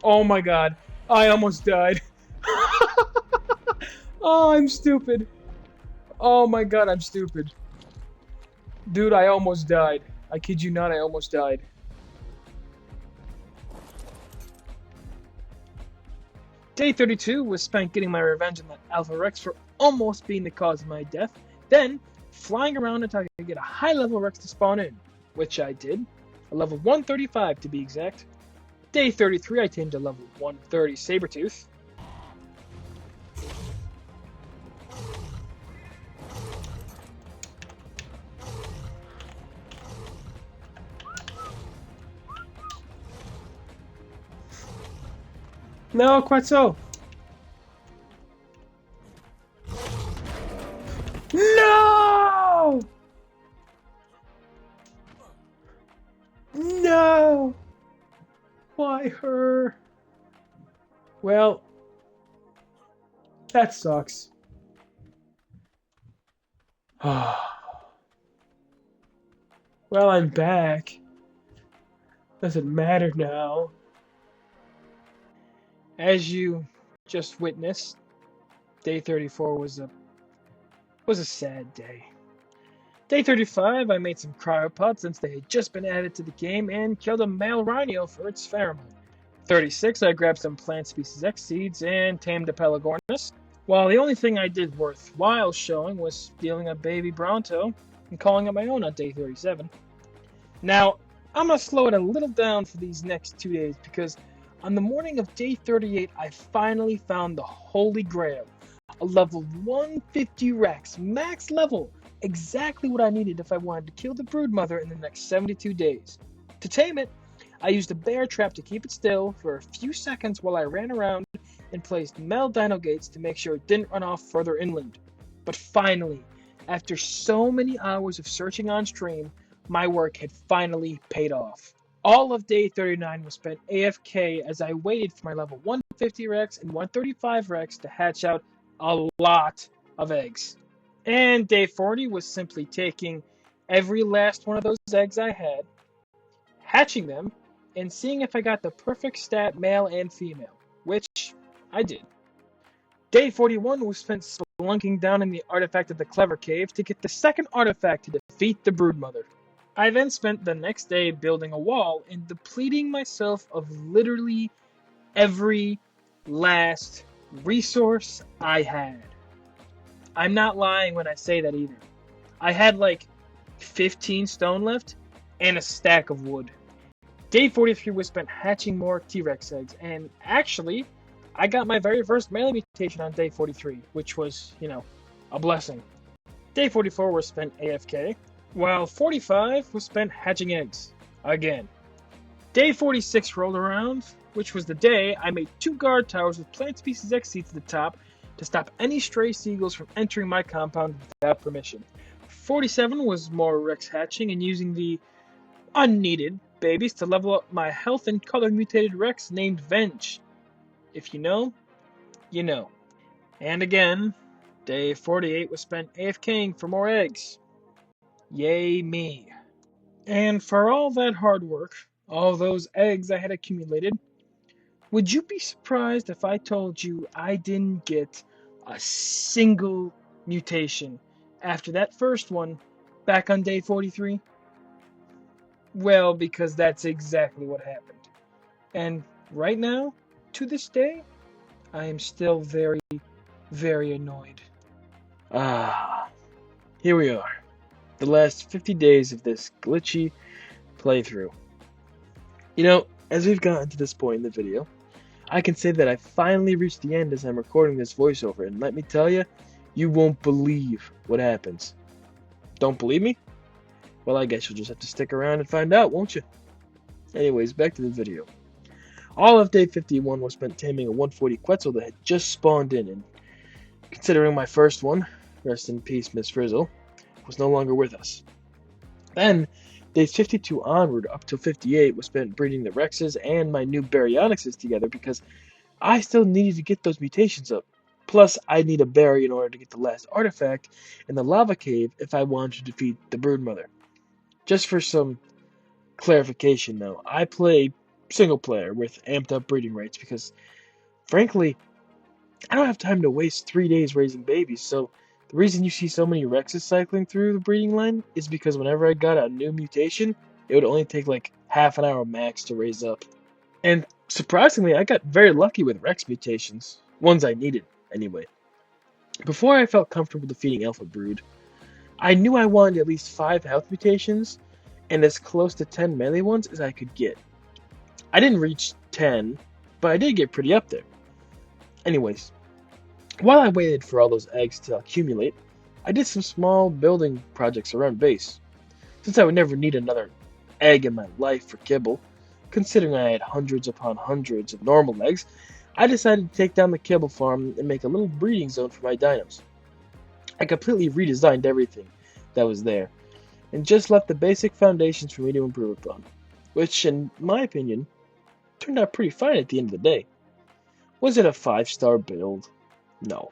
Oh my god. I almost died. Oh, I'm stupid. Oh my god, I'm stupid. Dude, I almost died. I kid you not, I almost died. Day 32 was spent getting my revenge on that Alpha Rex for almost being the cause of my death, then flying around until I could get a high level Rex to spawn in, which I did, a level 135 to be exact. Day 33 I tamed a level 130 Sabertooth. No, quite so. No! No! Why her? Well, that sucks. Well, I'm back. Doesn't matter now. As you just witnessed, day 34 was a sad day. Day 35, I made some cryopods since they had just been added to the game and killed a male rhino for its pheromone. 36, I grabbed some plant species X seeds and tamed a Pelagornis. While the only thing I did worthwhile showing was stealing a baby Bronto and calling it my own on day 37. Now, I'm going to slow it a little down for these next 2 days because on the morning of day 38, I finally found the Holy Grail. A level 150 Rex, max level, exactly what I needed if I wanted to kill the broodmother in the next 72 days. To tame it, I used a bear trap to keep it still for a few seconds while I ran around and placed metal dino gates to make sure it didn't run off further inland. But finally, after so many hours of searching on stream, my work had finally paid off. All of day 39 was spent AFK as I waited for my level 150 Rex and 135 Rex to hatch out a lot of eggs. And day 40 was simply taking every last one of those eggs I had, hatching them, and seeing if I got the perfect stat male and female, which I did. Day 41 was spent spelunking down in the artifact of the Clever Cave to get the second artifact to defeat the broodmother. I then spent the next day building a wall and depleting myself of literally every last resource I had. I'm not lying when I say that either. I had like 15 stone left and a stack of wood. Day 43 was spent hatching more T-Rex eggs, and actually, I got my very first male mutation on day 43, which was, a blessing. Day 44 was spent AFK, while 45 was spent hatching eggs, again. Day 46 rolled around, which was the day I made 2 guard towers with plant species X seeds at the top to stop any stray seagulls from entering my compound without permission. 47 was more Rex hatching and using the unneeded babies to level up my health and color mutated Rex named Venge. If you know, you know. And again, day 48 was spent AFKing for more eggs. Yay me. And for all that hard work, all those eggs I had accumulated, would you be surprised if I told you I didn't get a single mutation after that first one back on day 43? Well, because that's exactly what happened. And right now, to this day, I am still very, very annoyed. Here we are. The last 50 days of this glitchy playthrough. As we've gotten to this point in the video, I can say that I finally reached the end as I'm recording this voiceover, and let me tell you, you won't believe what happens. Don't believe me? Well, I guess you'll just have to stick around and find out, won't you? Anyways, back to the video. All of day 51 was spent taming a 140 Quetzal that had just spawned in, and considering my first one, rest in peace Miss Frizzle, was no longer with us. Then, days 52 onward up till 58 was spent breeding the Rexes and my new Baryonyxes together because I still needed to get those mutations up. Plus, I'd need a berry in order to get the last artifact in the lava cave if I wanted to defeat the broodmother. Just for some clarification, though, I play single player with amped up breeding rates because, frankly, I don't have time to waste 3 days raising babies, so the reason you see so many Rexes cycling through the breeding line is because whenever I got a new mutation, it would only take like half an hour max to raise up. And surprisingly, I got very lucky with Rex mutations. Ones I needed, anyway. Before I felt comfortable defeating Alpha Brood, I knew I wanted at least 5 health mutations and as close to 10 melee ones as I could get. I didn't reach 10, but I did get pretty up there. Anyways, while I waited for all those eggs to accumulate, I did some small building projects around base. Since I would never need another egg in my life for kibble, considering I had hundreds upon hundreds of normal eggs, I decided to take down the kibble farm and make a little breeding zone for my dinos. I completely redesigned everything that was there, and just left the basic foundations for me to improve upon, which, in my opinion, turned out pretty fine at the end of the day. Was it a 5-star build? No.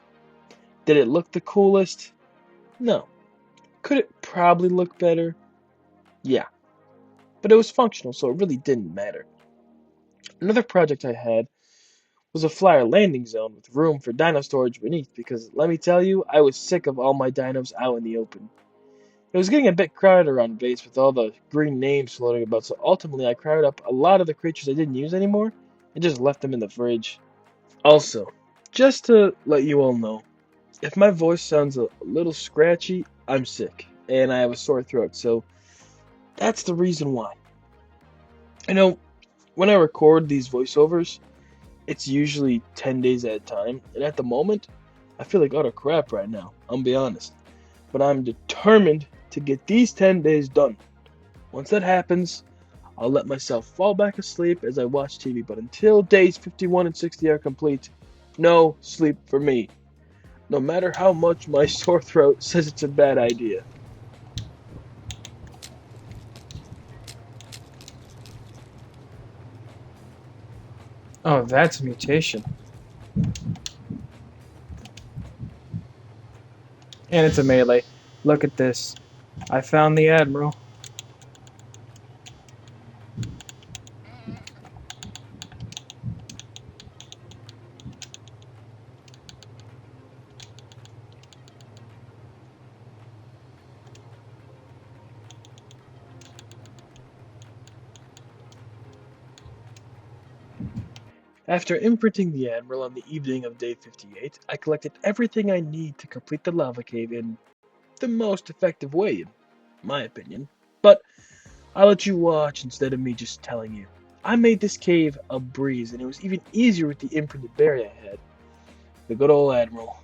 Did it look the coolest? No. Could it probably look better? Yeah. But it was functional, so it really didn't matter. Another project I had was a flyer landing zone with room for dino storage beneath because, let me tell you, I was sick of all my dinos out in the open. It was getting a bit crowded around base with all the green names floating about, so ultimately I crowded up a lot of the creatures I didn't use anymore and just left them in the fridge. Also, just to let you all know, if my voice sounds a little scratchy, I'm sick and I have a sore throat, so that's the reason why. You know, when I record these voiceovers, it's usually 10 days at a time, and at the moment, I feel like utter crap right now, I'll be honest. But I'm determined to get these 10 days done. Once that happens, I'll let myself fall back asleep as I watch TV, but until days 51 and 60 are complete, no sleep for me. No matter how much my sore throat says it's a bad idea. Oh, that's a mutation. And it's a melee. Look at this. I found the Admiral. After imprinting the Admiral on the evening of day 58, I collected everything I need to complete the lava cave in the most effective way, in my opinion. But I'll let you watch instead of me just telling you. I made this cave a breeze, and it was even easier with the imprinted berry I had. The good old Admiral.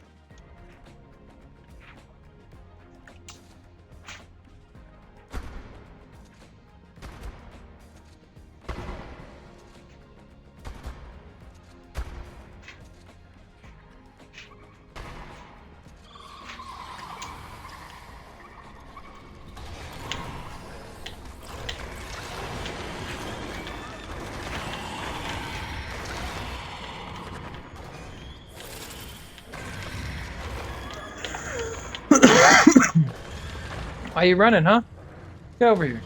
Why are you running, huh? Get over here.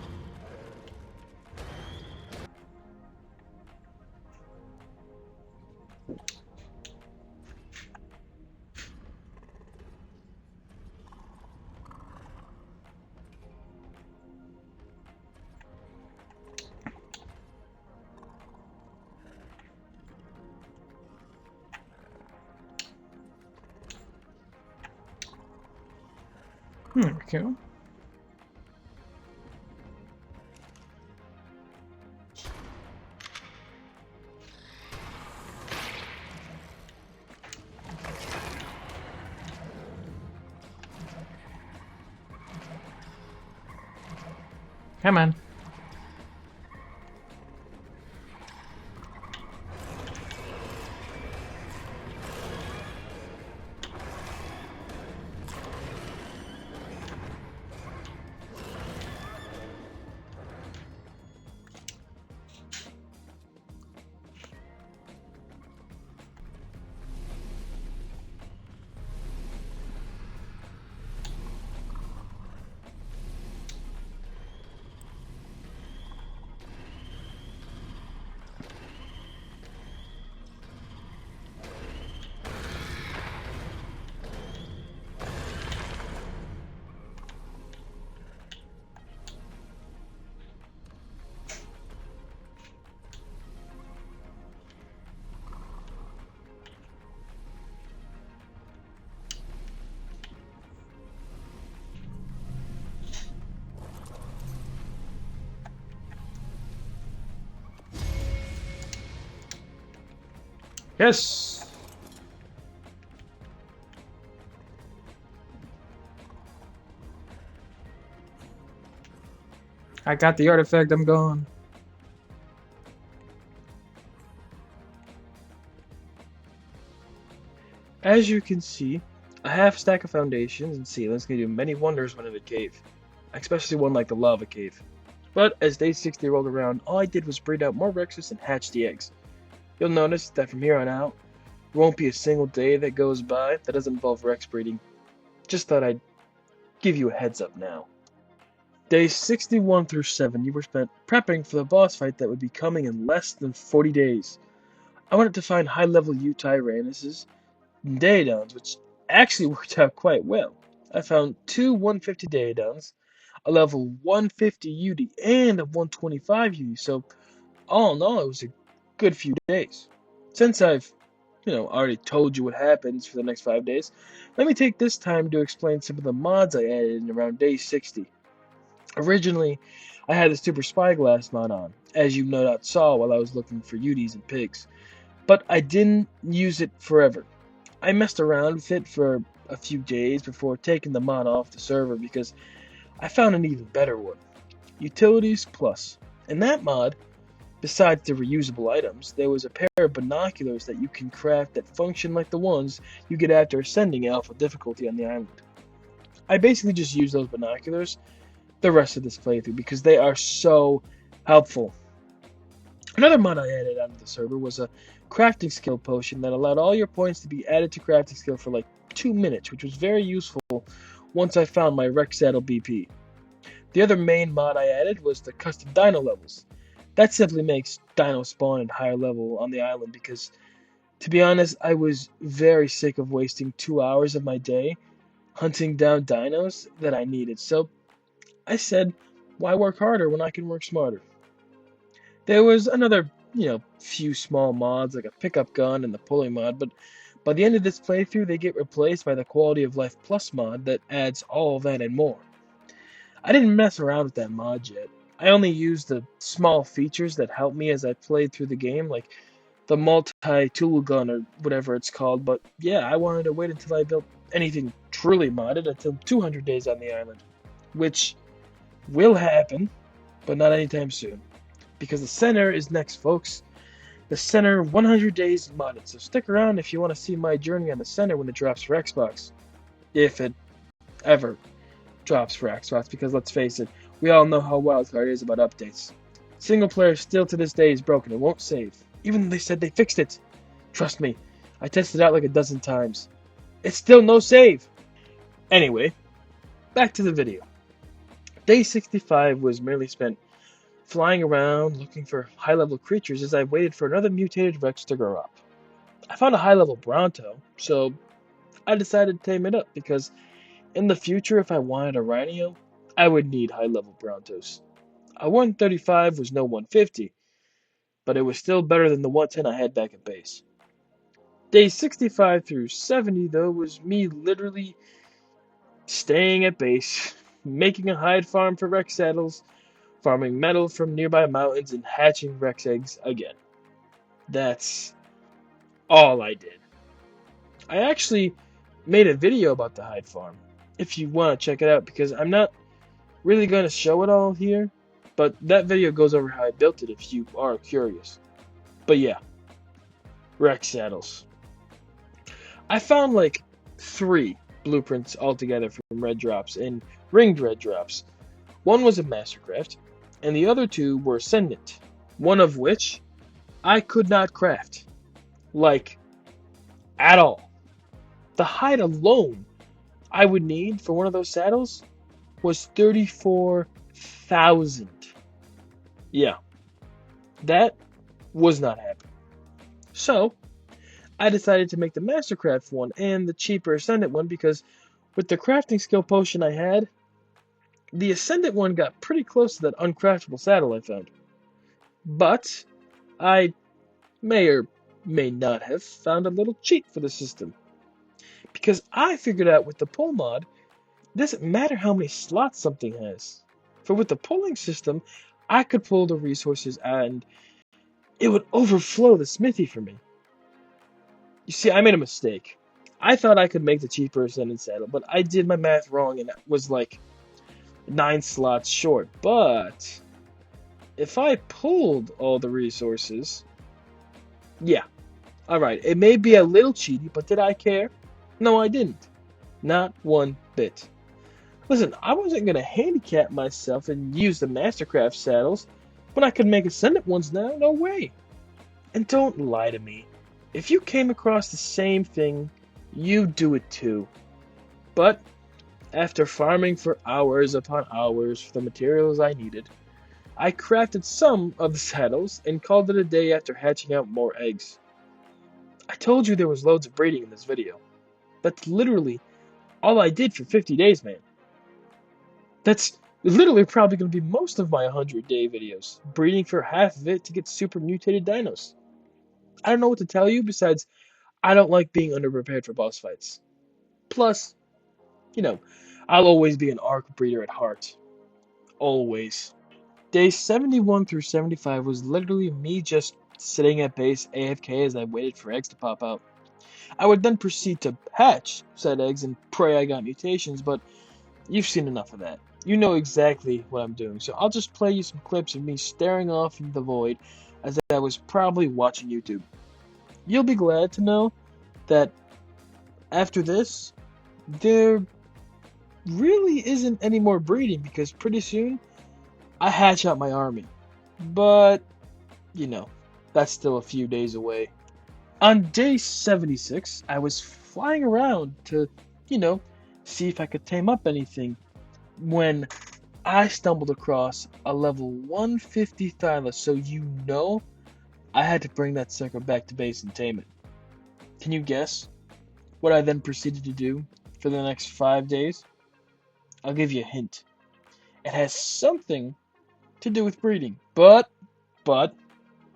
Okay. Come on. Yes! I got the artifact, I'm gone. As you can see, a half stack of foundations and ceilings can do many wonders when in a cave, especially one like the lava cave. But as day 60 rolled around, all I did was breed out more Rexes and hatch the eggs. You'll notice that from here on out, there won't be a single day that goes by that doesn't involve Rex breeding. Just thought I'd give you a heads up now. Days 61 through 70 were spent prepping for the boss fight that would be coming in less than 40 days. I wanted to find high-level Tyrannuses and Daedons, which actually worked out quite well. I found two 150 Daedons, a level 150 UD, and a 125 UD, so all in all, it was a good few days. Since I've, already told you what happens for the next 5 days, let me take this time to explain some of the mods I added in around day 60. Originally, I had the Super Spyglass mod on, as you no doubt saw while I was looking for UDs and pigs, but I didn't use it forever. I messed around with it for a few days before taking the mod off the server because I found an even better one, Utilities Plus. In that mod, besides the reusable items, there was a pair of binoculars that you can craft that function like the ones you get after ascending alpha difficulty on the island. I basically just use those binoculars the rest of this playthrough because they are so helpful. Another mod I added onto the server was a crafting skill potion that allowed all your points to be added to crafting skill for like 2 minutes, which was very useful once I found my Rex Saddle BP. The other main mod I added was the custom dino levels. That simply makes dino spawn at higher level on the island because, to be honest, I was very sick of wasting 2 hours of my day hunting down dinos that I needed. So I said, why work harder when I can work smarter? There was another, few small mods like a pickup gun and the pulling mod, but by the end of this playthrough, they get replaced by the Quality of Life Plus mod that adds all of that and more. I didn't mess around with that mod yet. I only used the small features that helped me as I played through the game, like the multi-tool gun or whatever it's called, but yeah, I wanted to wait until I built anything truly modded until 200 days on the island, which will happen, but not anytime soon. Because the center is next, folks. The center 100 days modded, so stick around if you want to see my journey on the center when it drops for Xbox. If it ever drops for Xbox, because let's face it, we all know how Wildcard is about updates. Single player still to this day is broken, it won't save. Even though they said they fixed it. Trust me, I tested it out like a dozen times. It's still no save! Anyway, back to the video. Day 65 was merely spent flying around looking for high-level creatures as I waited for another mutated Rex to grow up. I found a high-level Bronto, so I decided to tame it up because in the future, if I wanted a Rhino, I would need high-level Brontos. A 135 was no 150, but it was still better than the 110 I had back at base. Days 65 through 70, though, was me literally staying at base, making a hide farm for Rex saddles, farming metal from nearby mountains, and hatching Rex eggs again. That's all I did. I actually made a video about the hide farm, if you want to check it out, because I'm not really going to show it all here, but that video goes over how I built it if you are curious. But yeah, Rex saddles. I found like 3 blueprints altogether from red drops and ringed red drops. One was a mastercraft, and the other 2 were ascendant, one of which I could not craft. Like, at all. The hide alone I would need for one of those saddles was 34,000. Yeah, that was not happening. So, I decided to make the Mastercraft one and the cheaper Ascendant one because with the crafting skill potion I had, the Ascendant one got pretty close to that uncraftable saddle I found. But I may or may not have found a little cheat for the system. Because I figured out with the pull mod, it doesn't matter how many slots something has. For with the pulling system, I could pull the resources and it would overflow the smithy for me. You see, I made a mistake. I thought I could make the cheaper ascendant saddle, but I did my math wrong and it was like 9 slots short. But if I pulled all the resources, yeah, alright, it may be a little cheaty, but did I care? No, I didn't. Not one bit. Listen, I wasn't going to handicap myself and use the Mastercraft saddles when I could make ascendant ones now. No way. And don't lie to me. If you came across the same thing, you'd do it too. But after farming for hours upon hours for the materials I needed, I crafted some of the saddles and called it a day after hatching out more eggs. I told you there was loads of breeding in this video. That's literally all I did for 50 days, man. That's literally probably going to be most of my 100-day videos, breeding for half of it to get super mutated dinos. I don't know what to tell you besides I don't like being underprepared for boss fights. Plus, you know, I'll always be an ARK breeder at heart. Always. Days 71 through 75 was literally me just sitting at base AFK as I waited for eggs to pop out. I would then proceed to hatch said eggs and pray I got mutations, but you've seen enough of that. You know exactly what I'm doing, so I'll just play you some clips of me staring off into the void as I was probably watching YouTube. You'll be glad to know that after this, there really isn't any more breeding because pretty soon I hatch out my army. But, you know, that's still a few days away. On day 76, I was flying around to, see if I could tame up anything when I stumbled across a level 150 Thyla, so I had to bring that sucker back to base and tame it. Can you guess what I then proceeded to do for the next 5 days? I'll give you a hint. It has something to do with breeding, but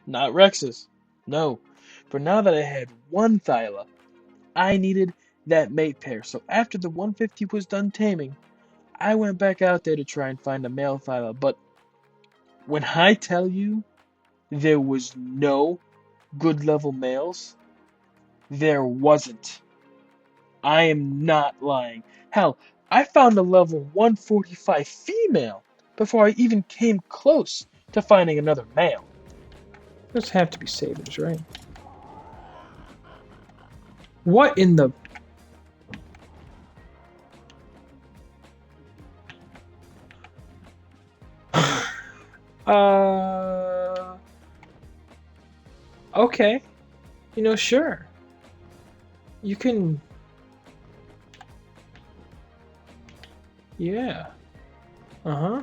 not Rex's. No, for now that I had one Thyla, I needed that mate pair, so after the 150 was done taming, I went back out there to try and find a male Thyla, but when I tell you there was no good level males, there wasn't. I am not lying. Hell, I found a level 145 female before I even came close to finding another male. Those have to be satyrs, right? What in the... Okay. Sure. You can... Yeah. Uh-huh.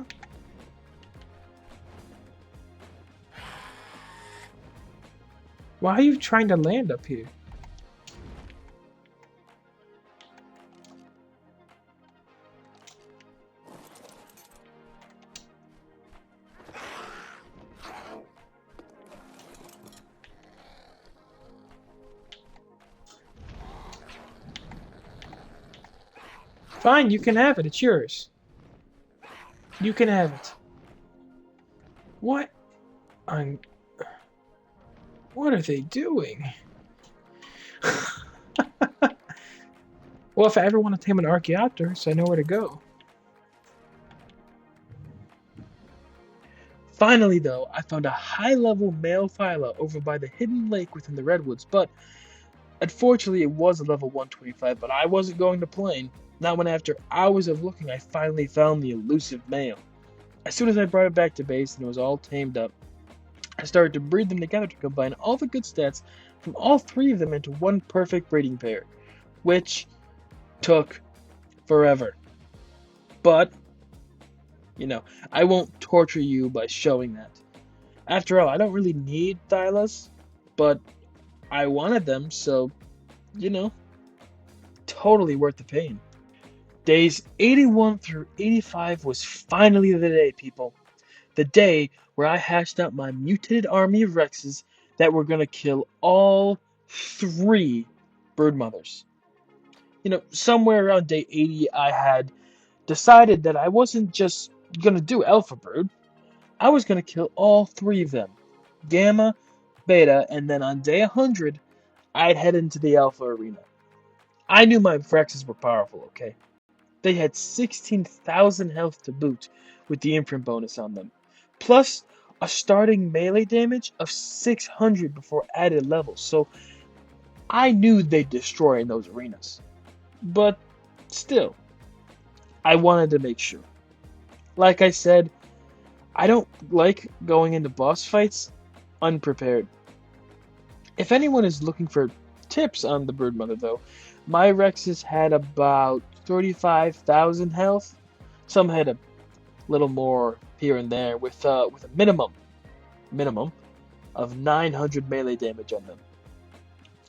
Why are you trying to land up here? Fine, you can have it. It's yours. You can have it. What? What are they doing? Well, if I ever want to tame an Archaeopteryx, I know where to go. Finally, though, I found a high-level male Thyla over by the hidden lake within the redwoods, but unfortunately it was a level 125, but I wasn't going to plane. Not when after hours of looking I finally found the elusive male. As soon as I brought it back to base and it was all tamed up, I started to breed them together to combine all the good stats from all three of them into one perfect breeding pair, which took forever. But, I won't torture you by showing that. After all, I don't really need Thylas, but I wanted them, so, totally worth the pain. Days 81 through 85 was finally the day, people. The day where I hatched out my mutated army of Rexes that were going to kill all 3 broodmothers. Somewhere around day 80, I had decided that I wasn't just going to do Alpha Brood. I was going to kill all 3 of them. Gamma, Beta, and then on day 100, I'd head into the Alpha Arena. I knew my Rexes were powerful, okay? They had 16,000 health to boot with the imprint bonus on them, plus a starting melee damage of 600 before added levels, so I knew they'd destroy in those arenas. But still, I wanted to make sure. Like I said, I don't like going into boss fights unprepared. If anyone is looking for tips on the Broodmother, though, my Rexes had about 35,000 health. Some had a little more here and there, with a minimum of 900 melee damage on them.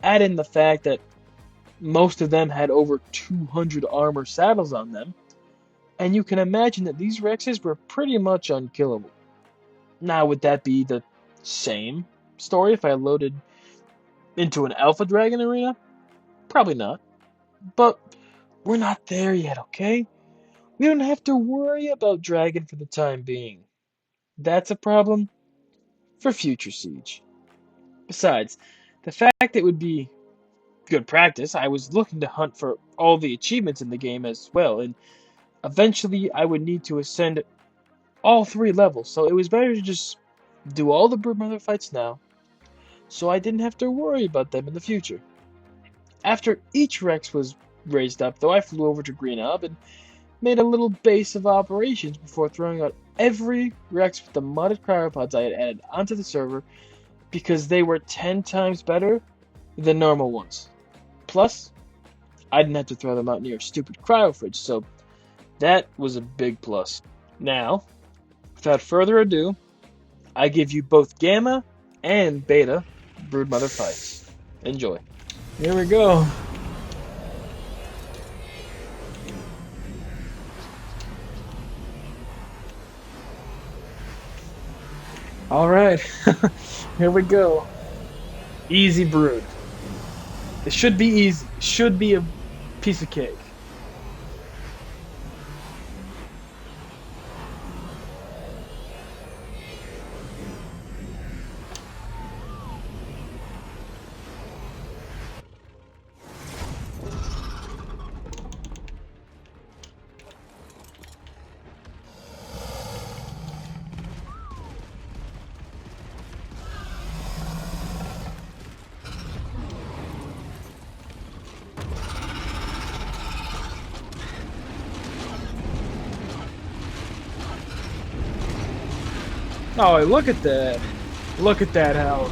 Add in the fact that most of them had over 200 armor saddles on them, and you can imagine that these Rexes were pretty much unkillable. Now, would that be the same story if I loaded into an Alpha Dragon arena? Probably not. But we're not there yet, okay? We don't have to worry about Dragon for the time being. That's a problem for future Siege. Besides, the fact it would be good practice, I was looking to hunt for all the achievements in the game as well, and eventually I would need to ascend all 3 levels, so it was better to just do all the Broodmother fights now, so I didn't have to worry about them in the future. After each Rex was raised up, though, I flew over to Green Hub and made a little base of operations before throwing out every Rex with the modded cryopods I had added onto the server because they were 10 times better than normal ones. Plus, I didn't have to throw them out near a stupid cryo fridge, so that was a big plus. Now, without further ado, I give you both Gamma and Beta Broodmother fights. Enjoy. Here we go. Alright, here we go. Easy brood. It should be easy. It should be a piece of cake. Oh, look at that. Look at that health.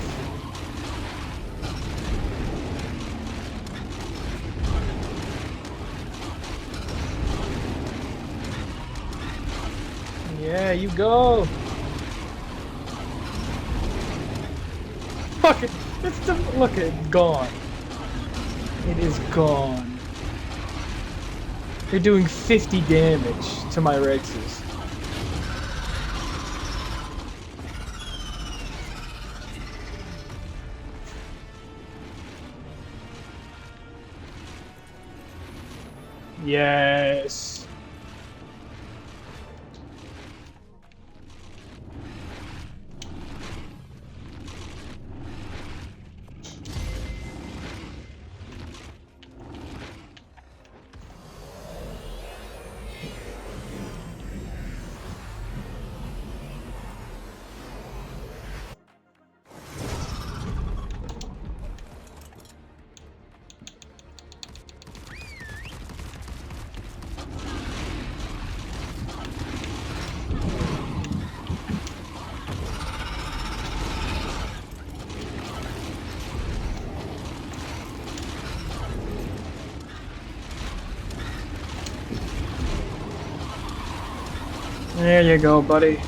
Yeah, you go. Look at look at it, gone. It is gone. They're doing 50 damage to my Rexes. Yes. There you go, buddy.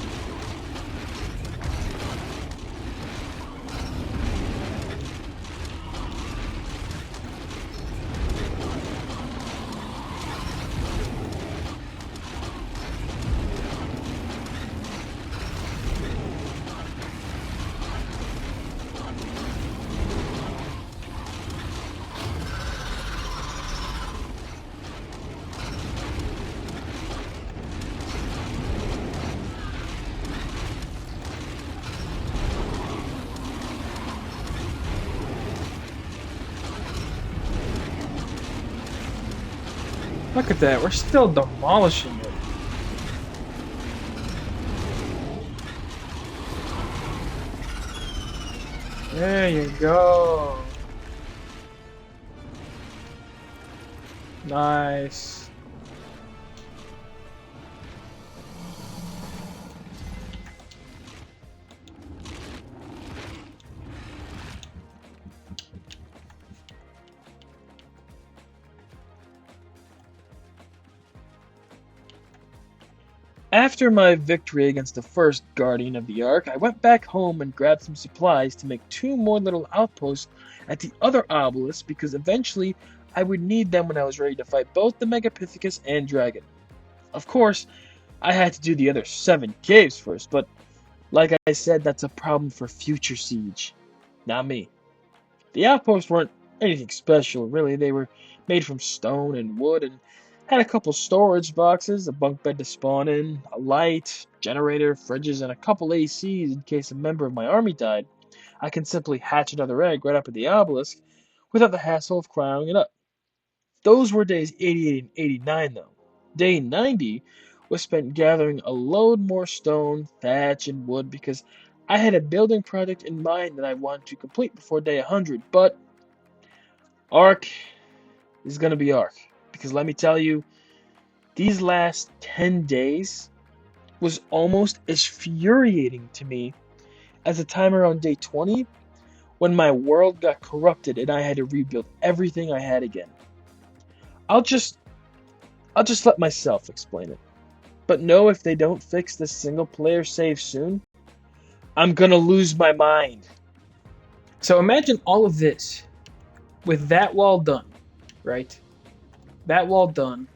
Look at that, we're still demolishing it. There you go. Nice. After my victory against the first guardian of the Ark, I went back home and grabbed some supplies to make 2 more little outposts at the other obelisk because eventually I would need them when I was ready to fight both the Megapithecus and Dragon. Of course, I had to do the other 7 caves first, but like I said, that's a problem for future siege, not me. The outposts weren't anything special, really. They were made from stone and wood and had a couple storage boxes, a bunk bed to spawn in, a light, generator, fridges, and a couple ACs in case a member of my army died. I can simply hatch another egg right up at the obelisk without the hassle of crowding it up. Those were days 88 and 89, though. Day 90 was spent gathering a load more stone, thatch, and wood because I had a building project in mind that I wanted to complete before day 100, but ARK is going to be ARK. Because let me tell you, these last 10 days was almost as infuriating to me as the time around day 20 when my world got corrupted and I had to rebuild everything I had again. I'll just let myself explain it. But know if they don't fix this single player save soon, I'm gonna lose my mind. So imagine all of this with that wall done, right? That wall done.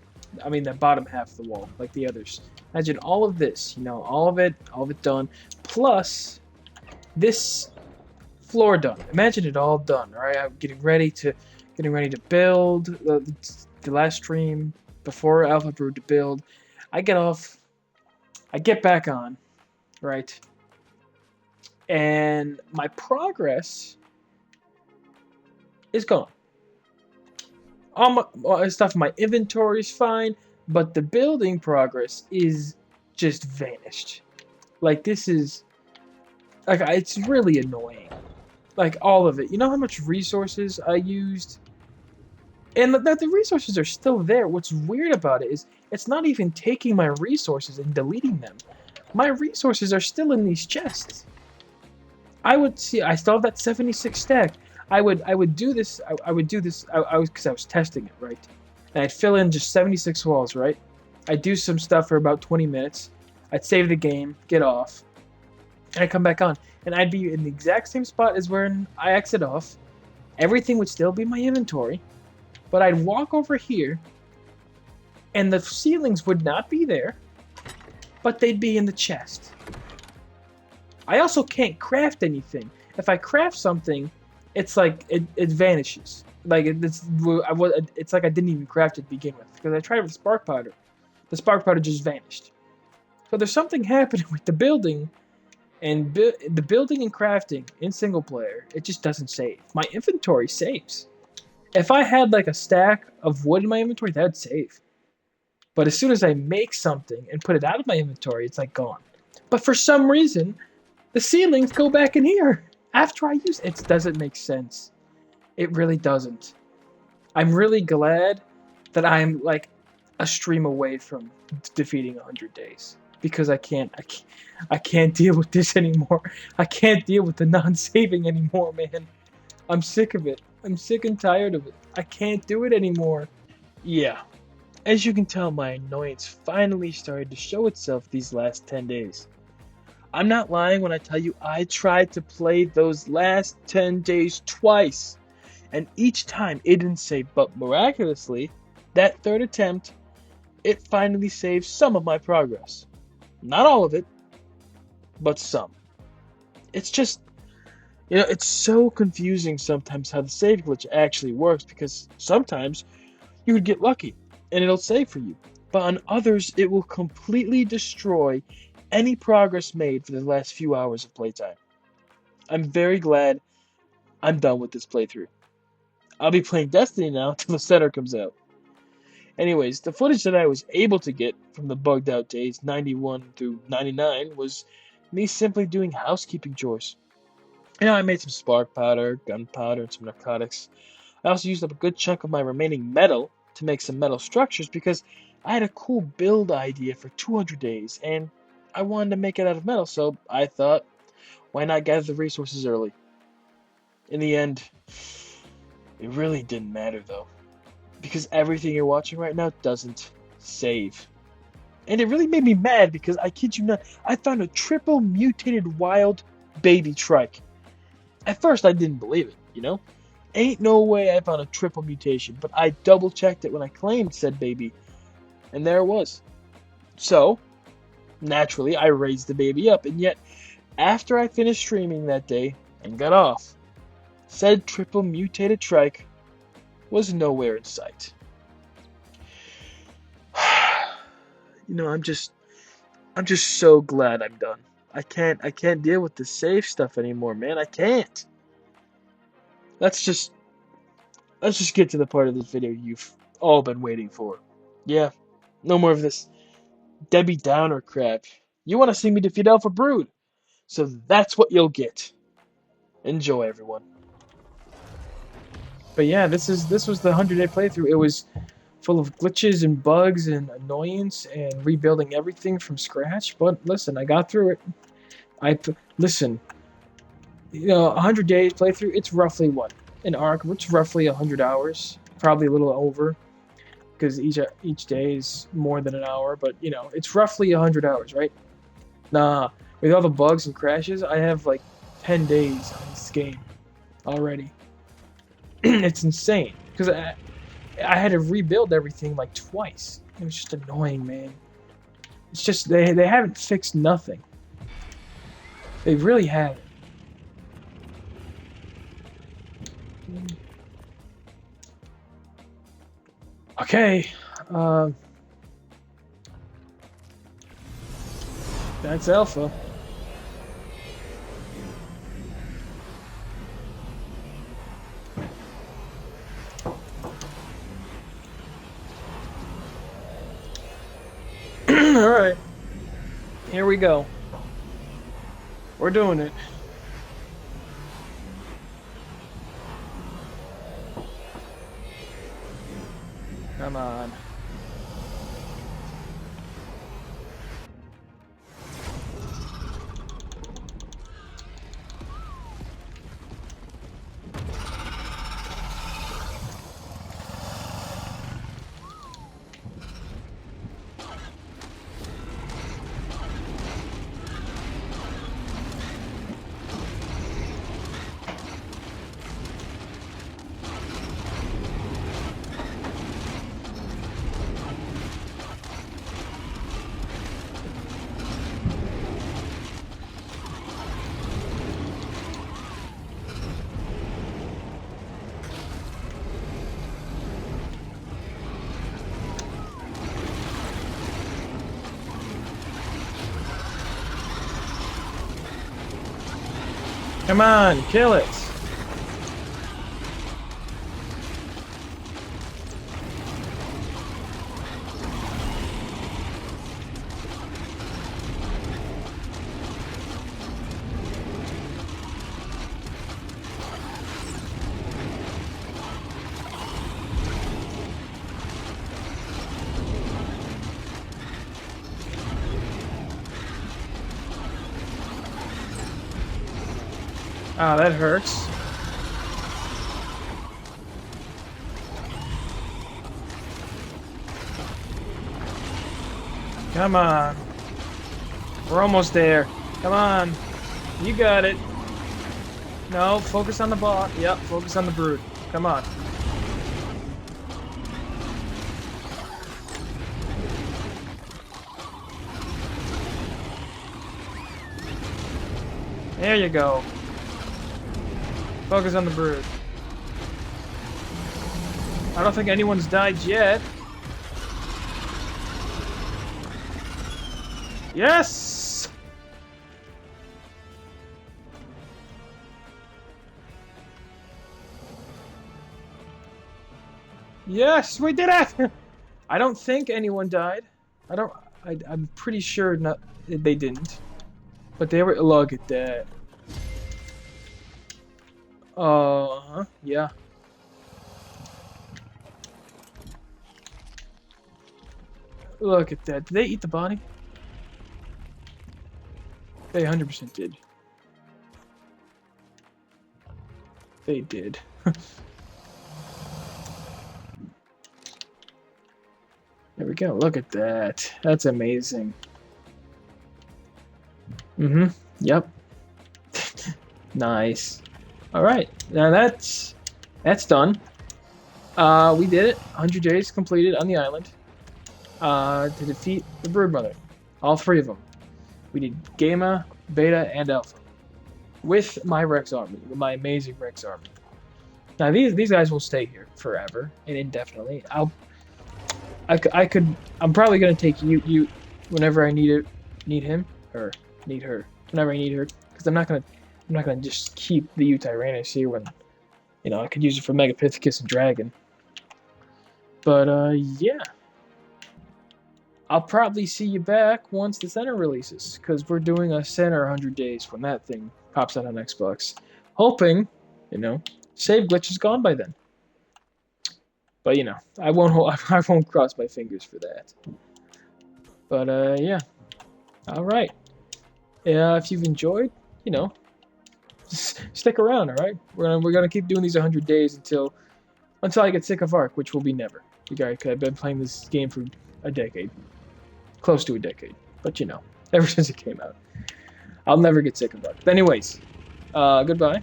I mean, the bottom half of the wall, like the others. Imagine all of this, all of it done, plus this floor done. Imagine it all done. All right, I'm getting ready to build the last stream before Alpha Brew to build. I get off. I get back on, right? And my progress is gone. All my stuff in my inventory is fine, but the building progress is just vanished. Like, this is like, it's really annoying. Like, all of it. You know how much resources I used? And the resources are still there. What's weird about it is it's not even taking my resources and deleting them. My resources are still in these chests. I still have that 76 stack. I would do this. I would do this. Because I was testing it, right? And I'd fill in just 76 walls, right? I'd do some stuff for about 20 minutes. I'd save the game, get off, and I'd come back on, and I'd be in the exact same spot as where I exit off. Everything would still be in my inventory, but I'd walk over here, and the ceilings would not be there, but they'd be in the chest. I also can't craft anything. If I craft something, it's like it vanishes. Like it's like I didn't even craft it to begin with because I tried with spark powder. The spark powder just vanished. So there's something happening with the building and the building and crafting in single player. It just doesn't save. My inventory saves. If I had like a stack of wood in my inventory, that would save. But as soon as I make something and put it out of my inventory, it's like gone. But for some reason, the ceilings go back in here after I use it. It doesn't make sense. It really doesn't. I'm really glad that I'm like a stream away from defeating 100 days because I can't deal with this anymore. I can't deal with the non-saving anymore, man. I'm sick of it. I'm sick and tired of it. I can't do it anymore. Yeah. As you can tell, my annoyance finally started to show itself these last 10 days. I'm not lying when I tell you I tried to play those last 10 days twice, and each time it didn't save, but miraculously, that third attempt, it finally saved some of my progress. Not all of it, but some. It's just, it's so confusing sometimes how the save glitch actually works because sometimes you would get lucky and it'll save for you, but on others it will completely destroy any progress made for the last few hours of playtime. I'm very glad I'm done with this playthrough. I'll be playing Destiny now until the center comes out. Anyways, the footage that I was able to get from the bugged out days 91 through 99 was me simply doing housekeeping chores. I made some spark powder, gunpowder, and some narcotics. I also used up a good chunk of my remaining metal to make some metal structures because I had a cool build idea for 200 days and I wanted to make it out of metal, so I thought, why not gather the resources early? In the end, it really didn't matter though, because everything you're watching right now doesn't save. And it really made me mad because I kid you not, I found a triple mutated wild baby trike. At first, I didn't believe it. Ain't no way I found a triple mutation, but I double checked it when I claimed said baby, and there it was. So, naturally, I raised the baby up, and yet, after I finished streaming that day and got off, said triple mutated trike was nowhere in sight. I'm just so glad I'm done. I can't deal with the save stuff anymore, man. I can't. Let's just get to the part of this video you've all been waiting for. Yeah, no more of this Debbie Downer crap. You want to see me defeat Alpha Brood, so that's what you'll get. Enjoy, everyone. But yeah, this was the 100-day playthrough. It was full of glitches and bugs and annoyance and rebuilding everything from scratch. But listen, I got through it. Listen. 100 days playthrough. It's roughly what an ARK. It's roughly 100 hours, probably a little over, because each day is more than an hour. But it's roughly 100 hours, right? Nah, with all the bugs and crashes, I have like 10 days on this game already. It's insane because I had to rebuild everything like twice. It was just annoying, man. It's just they haven't fixed nothing. They really haven't. Okay. That's Alpha. Alright. Here we go. We're doing it. Come on. Come on, kill it! Ah, that hurts. Come on. We're almost there. Come on. You got it. No, focus on the ball. Yep, focus on the brood. Come on. There you go. Focus on the brood. I don't think anyone's died yet. Yes! Yes, we did it! I don't think anyone died. I'm pretty sure not. They didn't. But they were. Look at that. Yeah. Look at that. Did they eat the body? They 100% did. They did. There we go. Look at that. That's amazing. Yep. Nice. All right. Now that's done. We did it. 100 days completed on the island. To defeat the broodmother. All 3 of them. We did Gamma, Beta, and Alpha. With my Rex army. With my amazing Rex army. Now these guys will stay here forever and indefinitely. I'm probably gonna take you whenever I need him or need her whenever I need her, because I'm not gonna just keep the Tyrannus here when I could use it for Megapithecus and Dragon. But yeah, I'll probably see you back once the center releases, because we're doing a center 100 days when that thing pops out on Xbox, hoping save glitch is gone by then. But I won't cross my fingers for that. But yeah, all right. If you've enjoyed, stick around. All right, we're gonna keep doing these 100 days until I get sick of ARK, which will be never. I've been playing this game for a decade, close to a decade. But ever since it came out, I'll never get sick of ARK. But anyways, goodbye,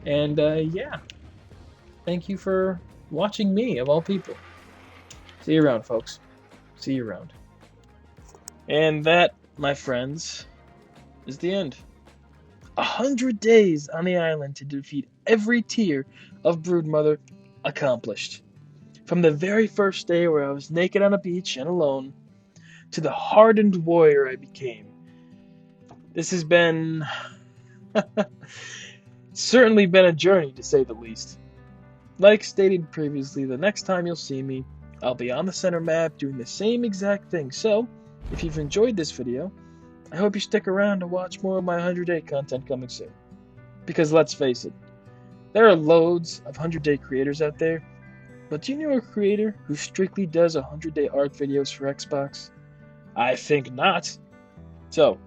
and yeah, thank you for watching me, of all people. See you around, folks. See you around. And that, my friends, is the end. 100 days on the island to defeat every tier of broodmother accomplished. From the very first day where I was naked on a beach and alone, to the hardened warrior I became. This has been certainly been a journey, to say the least. Like stated previously, the next time you'll see me, I'll be on the center map doing the same exact thing. So, if you've enjoyed this video, I hope you stick around to watch more of my 100-day content coming soon. Because let's face it, there are loads of 100-day creators out there, but do you know a creator who strictly does 100-day ARK videos for Xbox? I think not. So,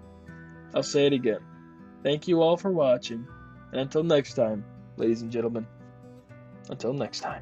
I'll say it again. Thank you all for watching, and until next time, ladies and gentlemen. Until next time.